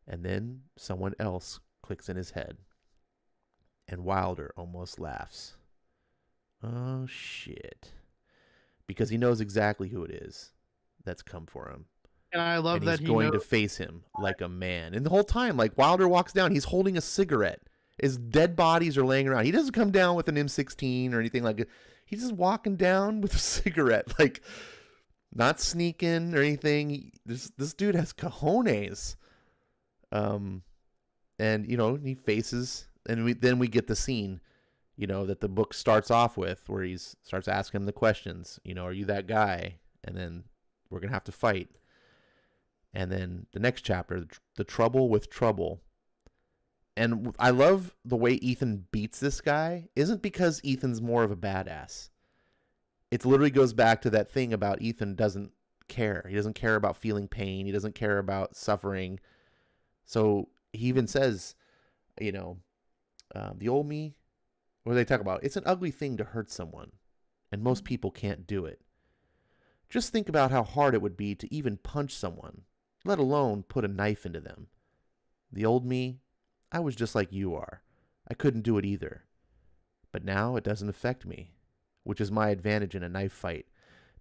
And then someone else clicks in his head. And Wilder almost laughs. Oh, shit. Because he knows exactly who it is that's come for him. And I love and that he's going to face him like a man. And the whole time, like, Wilder walks down, he's holding a cigarette. His dead bodies are laying around. He doesn't come down with an M16 or anything like it. He's just walking down with a cigarette, like, not sneaking or anything. This dude has cojones. And, you know, he faces, and then we get the scene, you know, that the book starts off with, where he starts asking him the questions. You know, are you that guy? And then we're going to have to fight. And then the next chapter, the trouble with trouble. And I love the way Ethan beats this guy. Isn't because Ethan's more of a badass. It literally goes back to that thing about Ethan doesn't care. He doesn't care about feeling pain. He doesn't care about suffering. So he even says, you know, the old me, what do they talk about? It's an ugly thing to hurt someone, and most people can't do it. Just think about how hard it would be to even punch someone, let alone put a knife into them. The old me, I was just like you are. I couldn't do it either. But now it doesn't affect me, which is my advantage in a knife fight,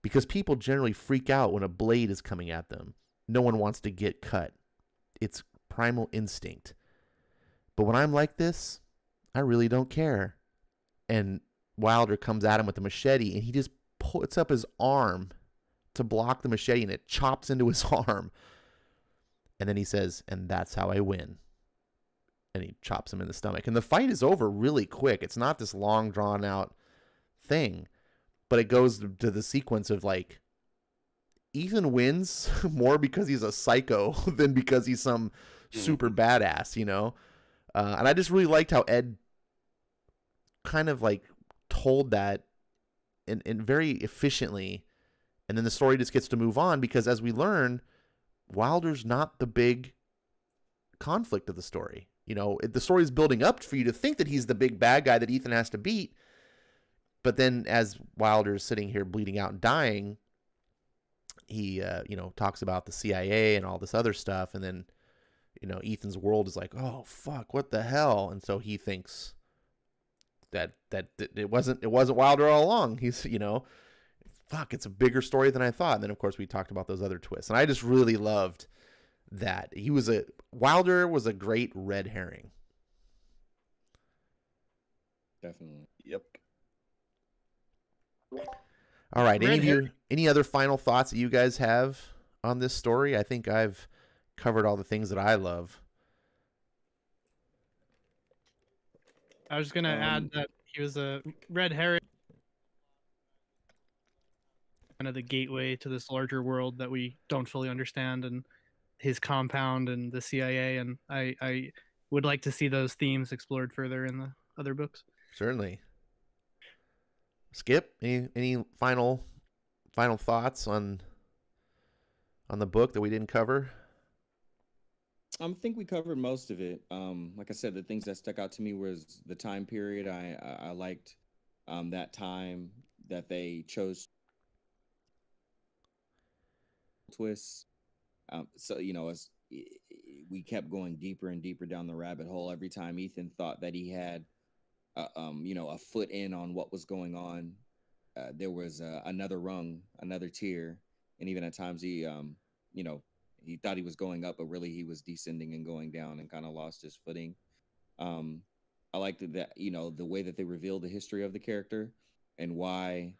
because people generally freak out when a blade is coming at them. No one wants to get cut. It's primal instinct. But when I'm like this, I really don't care. And Wilder comes at him with a machete, and he just puts up his arm to block the machete, and it chops into his arm. And then he says, and that's how I win. And he chops him in the stomach. And the fight is over really quick. It's not this long, drawn-out thing. But it goes to the sequence of, like, Ethan wins more because he's a psycho than because he's some super badass, you know? And I just really liked how Ed kind of, like, told that and very efficiently. And then the story just gets to move on because, as we learn, Wilder's not the big conflict of the story. You know, the story is building up for you to think that he's the big bad guy that Ethan has to beat. But then as Wilder's sitting here bleeding out and dying, he, you know, talks about the CIA and all this other stuff. And then, you know, Ethan's world is like, oh, fuck, what the hell? And so he thinks that it wasn't Wilder all along. He's, you know, fuck, it's a bigger story than I thought. And then, of course, we talked about those other twists. And I just really loved that. Wilder was a great red herring. Definitely. Yep. All right. Any other final thoughts that you guys have on this story? I think I've covered all the things that I love. I was going to add that he was a red herring, kind of the gateway to this larger world that we don't fully understand. And his compound and the CIA, and I would like to see those themes explored further in the other books. Certainly. Skip, any final thoughts on the book that we didn't cover? I think we covered most of it. Like I said, the things that stuck out to me was the time period. I liked that time that they chose twists. So as we kept going deeper and deeper down the rabbit hole, every time Ethan thought that he had, a foot in on what was going on, there was another rung, another tier, and even at times he thought he was going up, but really he was descending and going down, and kind of lost his footing. I liked that the way that they revealed the history of the character and why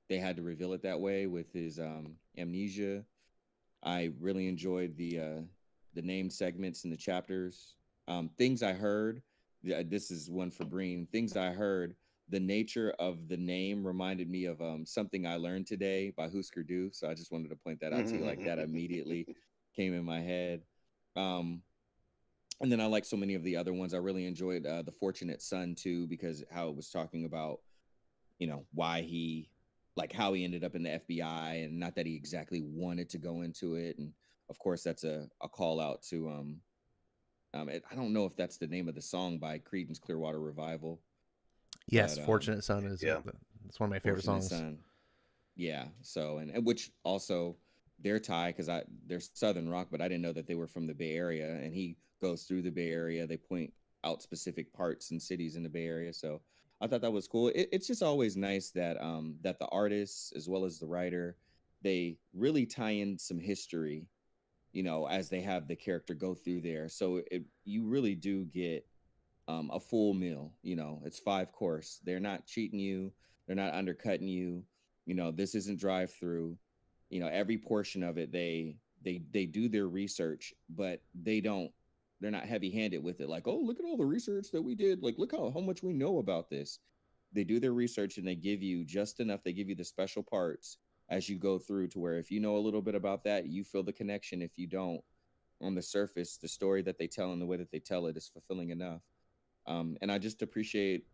they had to reveal it that way with his amnesia. I really enjoyed the name segments in the chapters. Things I heard. This is one for Breen. Things I heard. The nature of the name reminded me of Something I Learned Today by Husker Du. So I just wanted to point that out to you. Like, that immediately came in my head. And then I like so many of the other ones. I really enjoyed The Fortunate Son too, because how it was talking about, why how he ended up in the FBI, and not that he exactly wanted to go into it. And of course, that's a call out to I don't know if that's the name of the song by Creedence Clearwater Revival. Yes, Fortunate Son is it's one of my favorite songs. Son. Yeah. So and which also their tie, because they're Southern rock, but I didn't know that they were from the Bay Area. And he goes through the Bay Area. They point out specific parts and cities in the Bay Area. So I thought that was cool. It's just always nice that that the artists as well as the writer, they really tie in some history, as they have the character go through there. So you really do get a full meal. It's 5-course. They're not cheating you. They're not undercutting you. This isn't drive-through. Every portion of it, they do their research, but they're not heavy-handed with it. Like, oh, look at all the research that we did. Like, look how much we know about this. They do their research and they give you just enough. They give you the special parts as you go through, to where if you know a little bit about that, you feel the connection. If you don't, on the surface, the story that they tell and the way that they tell it is fulfilling enough. And I just appreciate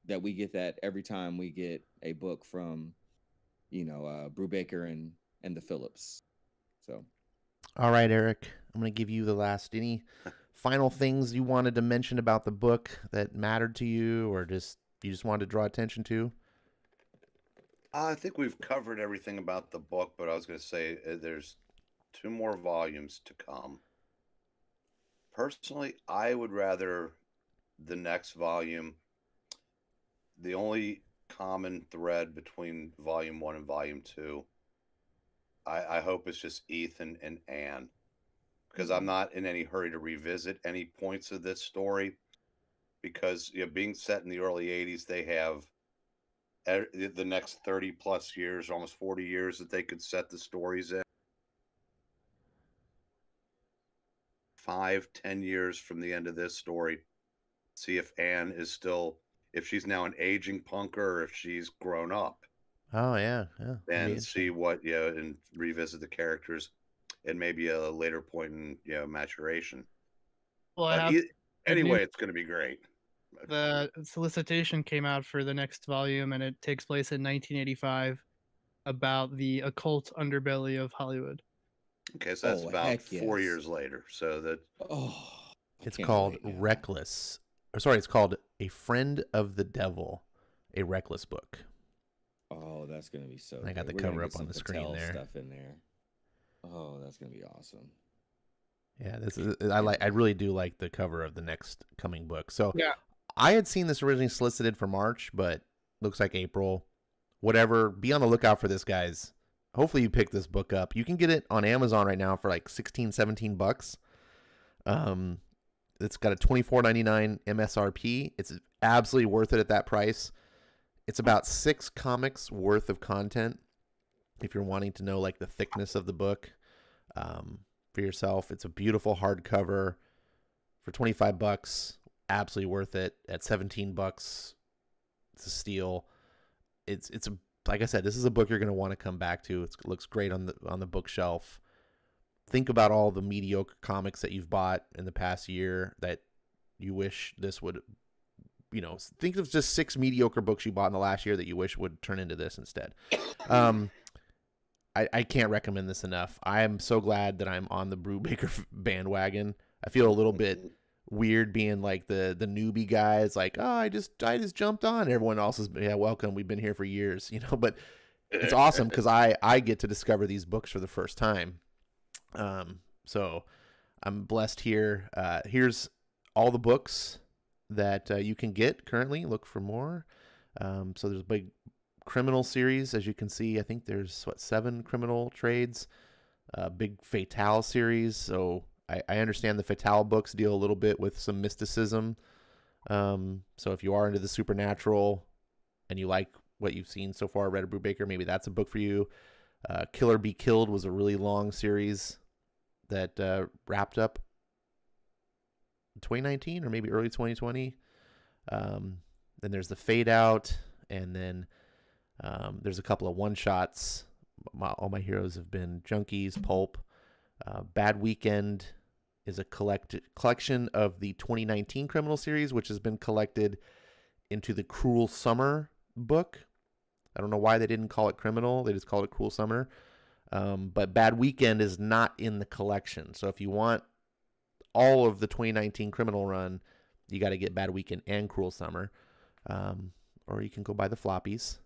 that we get that every time we get a book from, Brubaker and the Phillips. So, all right, Eric, I'm going to give you the last. Any final things you wanted to mention about the book that mattered to you, or you just wanted to draw attention to? I think we've covered everything about the book, but I was going to say there's 2 more volumes to come. Personally, I would rather the next volume, the only common thread between volume 1 and volume 2, I hope it's just Ethan and Anne, because I'm not in any hurry to revisit any points of this story, because being set in the early 80s, they have the next 30 plus years, almost 40 years, that they could set the stories in. 5-10 years from the end of this story, see if Anne is still, if she's now an aging punker, or if she's grown up. Oh yeah. And see what, and revisit the characters and maybe a later point in, maturation. Well, anyway, it's going to be great. The solicitation came out for the next volume, and it takes place in 1985, about the occult underbelly of Hollywood. Okay, so that's about 4 years later. So that it's called Reckless. Or sorry, it's called A Friend of the Devil, a Reckless book. Oh, that's gonna be so. I got the cover up on the screen there. Stuff in there. Oh, that's gonna be awesome. Yeah, this is. I really do like the cover of the next coming book. So yeah, I had seen this originally solicited for March, but looks like April. Whatever. Be on the lookout for this, guys. Hopefully you pick this book up. You can get it on Amazon right now for like $16-17. It's got a $24.99 MSRP. It's absolutely worth it at that price. It's about 6 comics worth of content. If you're wanting to know like the thickness of the book for yourself, it's a beautiful hardcover for $25. Absolutely worth it. At $17, it's a steal. It's like I said, this is a book you're going to want to come back to. It looks great on the bookshelf. think about all the mediocre comics that you've bought in the past year that you wish this would, think of just 6 mediocre books you bought in the last year that you wish would turn into this instead. I can't recommend this enough. I am so glad that I'm on the Brubaker bandwagon. I feel a little bit weird being like the newbie guy. It's like, oh, I just jumped on. Everyone else is, yeah, welcome. We've been here for years, but it's awesome because I get to discover these books for the first time. So I'm blessed here. Here's all the books that you can get currently. Look for more. So there's a big criminal series, as you can see. I think there's 7 criminal trades. Big Fatale series. So I understand the Fatale books deal a little bit with some mysticism. So if you are into the supernatural and you like what you've seen so far, read Brubaker, maybe that's a book for you. Killer Be Killed was a really long series that wrapped up in 2019 or maybe early 2020. Then there's the Fade Out, and then there's a couple of one-shots. All my heroes have been Junkies, Pulp. Bad Weekend is a collection of the 2019 criminal series, which has been collected into the Cruel Summer book. I don't know why they didn't call it Criminal. They just called it Cruel Summer. But Bad Weekend is not in the collection. So if you want all of the 2019 criminal run, you got to get Bad Weekend and Cruel Summer. Or you can go buy the floppies.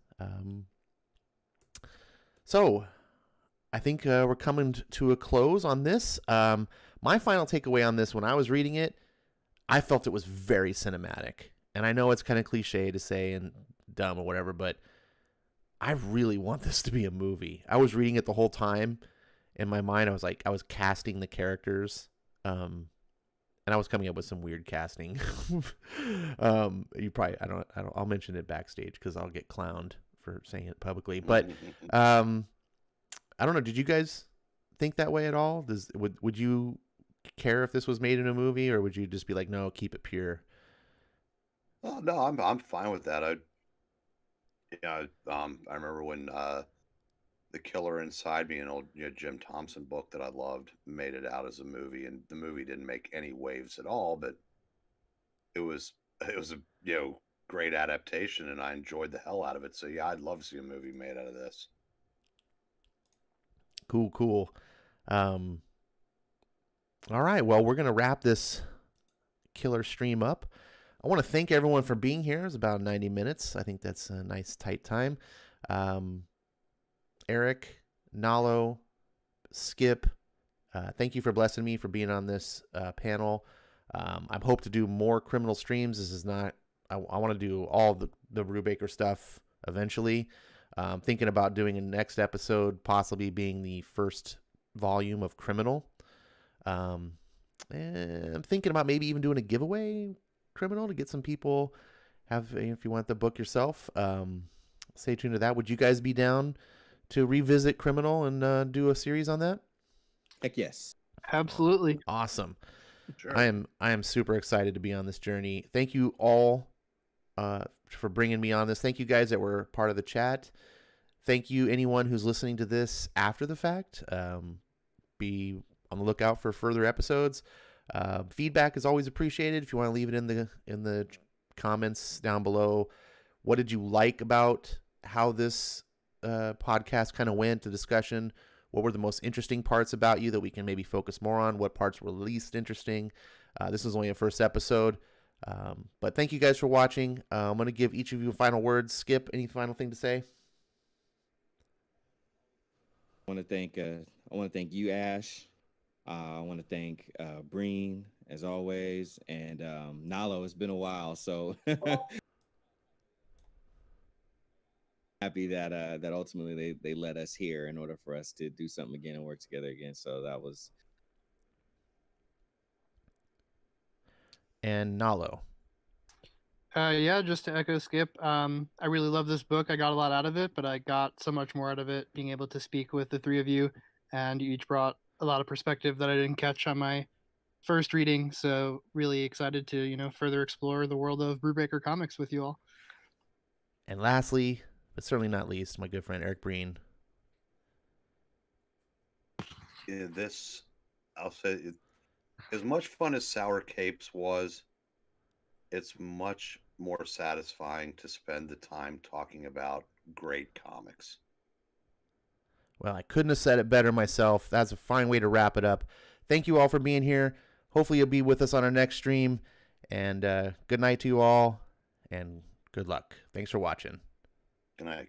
So I think we're coming to a close on this. My final takeaway on this, when I was reading it, I felt it was very cinematic. And I know it's kind of cliche to say and dumb or whatever, but I really want this to be a movie. I was reading it the whole time. In my mind, I was casting the characters. And I was coming up with some weird casting. You probably, I'll mention it backstage because I'll get clowned for saying it publicly. But I don't know. Did you guys think that way at all? Would you care if this was made in a movie, or would you just be like, no, keep it pure? Oh no, I'm fine with that. I remember when The Killer Inside Me, an old Jim Thompson book that I loved, made it out as a movie, and the movie didn't make any waves at all, but it was a great adaptation, and I enjoyed the hell out of it. So yeah, I'd love to see a movie made out of this. Cool. All right, well, we're gonna wrap this killer stream up. I want to thank everyone for being here. It's about 90 minutes. I think that's a nice tight time. Eric, Nalo, Skip, thank you for blessing me for being on this panel. I hope to do more criminal streams. This is not, I want to do all the Brubaker stuff eventually. Thinking about doing a next episode, possibly being the first volume of Criminal. And I'm thinking about maybe even doing a giveaway Criminal to get some people if you want the book yourself. Stay tuned to that. Would you guys be down to revisit Criminal and do a series on that? Heck yes. Absolutely. Awesome. Sure. I am super excited to be on this journey. Thank you all for bringing me on this. Thank you guys that were part of the chat. Thank you anyone who's listening to this after the fact. Be on the lookout for further episodes. Feedback is always appreciated. If you want to leave it in the comments down below, what did you like about how this podcast kind of went, the discussion? What were the most interesting parts about you that we can maybe focus more on? What parts were least interesting? This was only a first episode, but thank you guys for watching. I'm going to give each of you final words. Skip, any final thing to say? I want to thank you, Ash. I want to thank Breen, as always, and Nalo. It's been a while, so happy that ultimately they let us here in order for us to do something again and work together again. So that was. And Nalo. Yeah, just to echo Skip, I really love this book. I got a lot out of it, but I got so much more out of it being able to speak with the three of you, and you each brought a lot of perspective that I didn't catch on my first reading. So really excited to, further explore the world of Brubaker comics with you all. And lastly, but certainly not least, my good friend Eric Breen. This I'll say as much fun as Sour Capes was, it's much more satisfying to spend the time talking about great comics. Well, I couldn't have said it better myself. That's a fine way to wrap it up. Thank you all for being here. Hopefully you'll be with us on our next stream. And good night to you all, and good luck. Thanks for watching. Good night.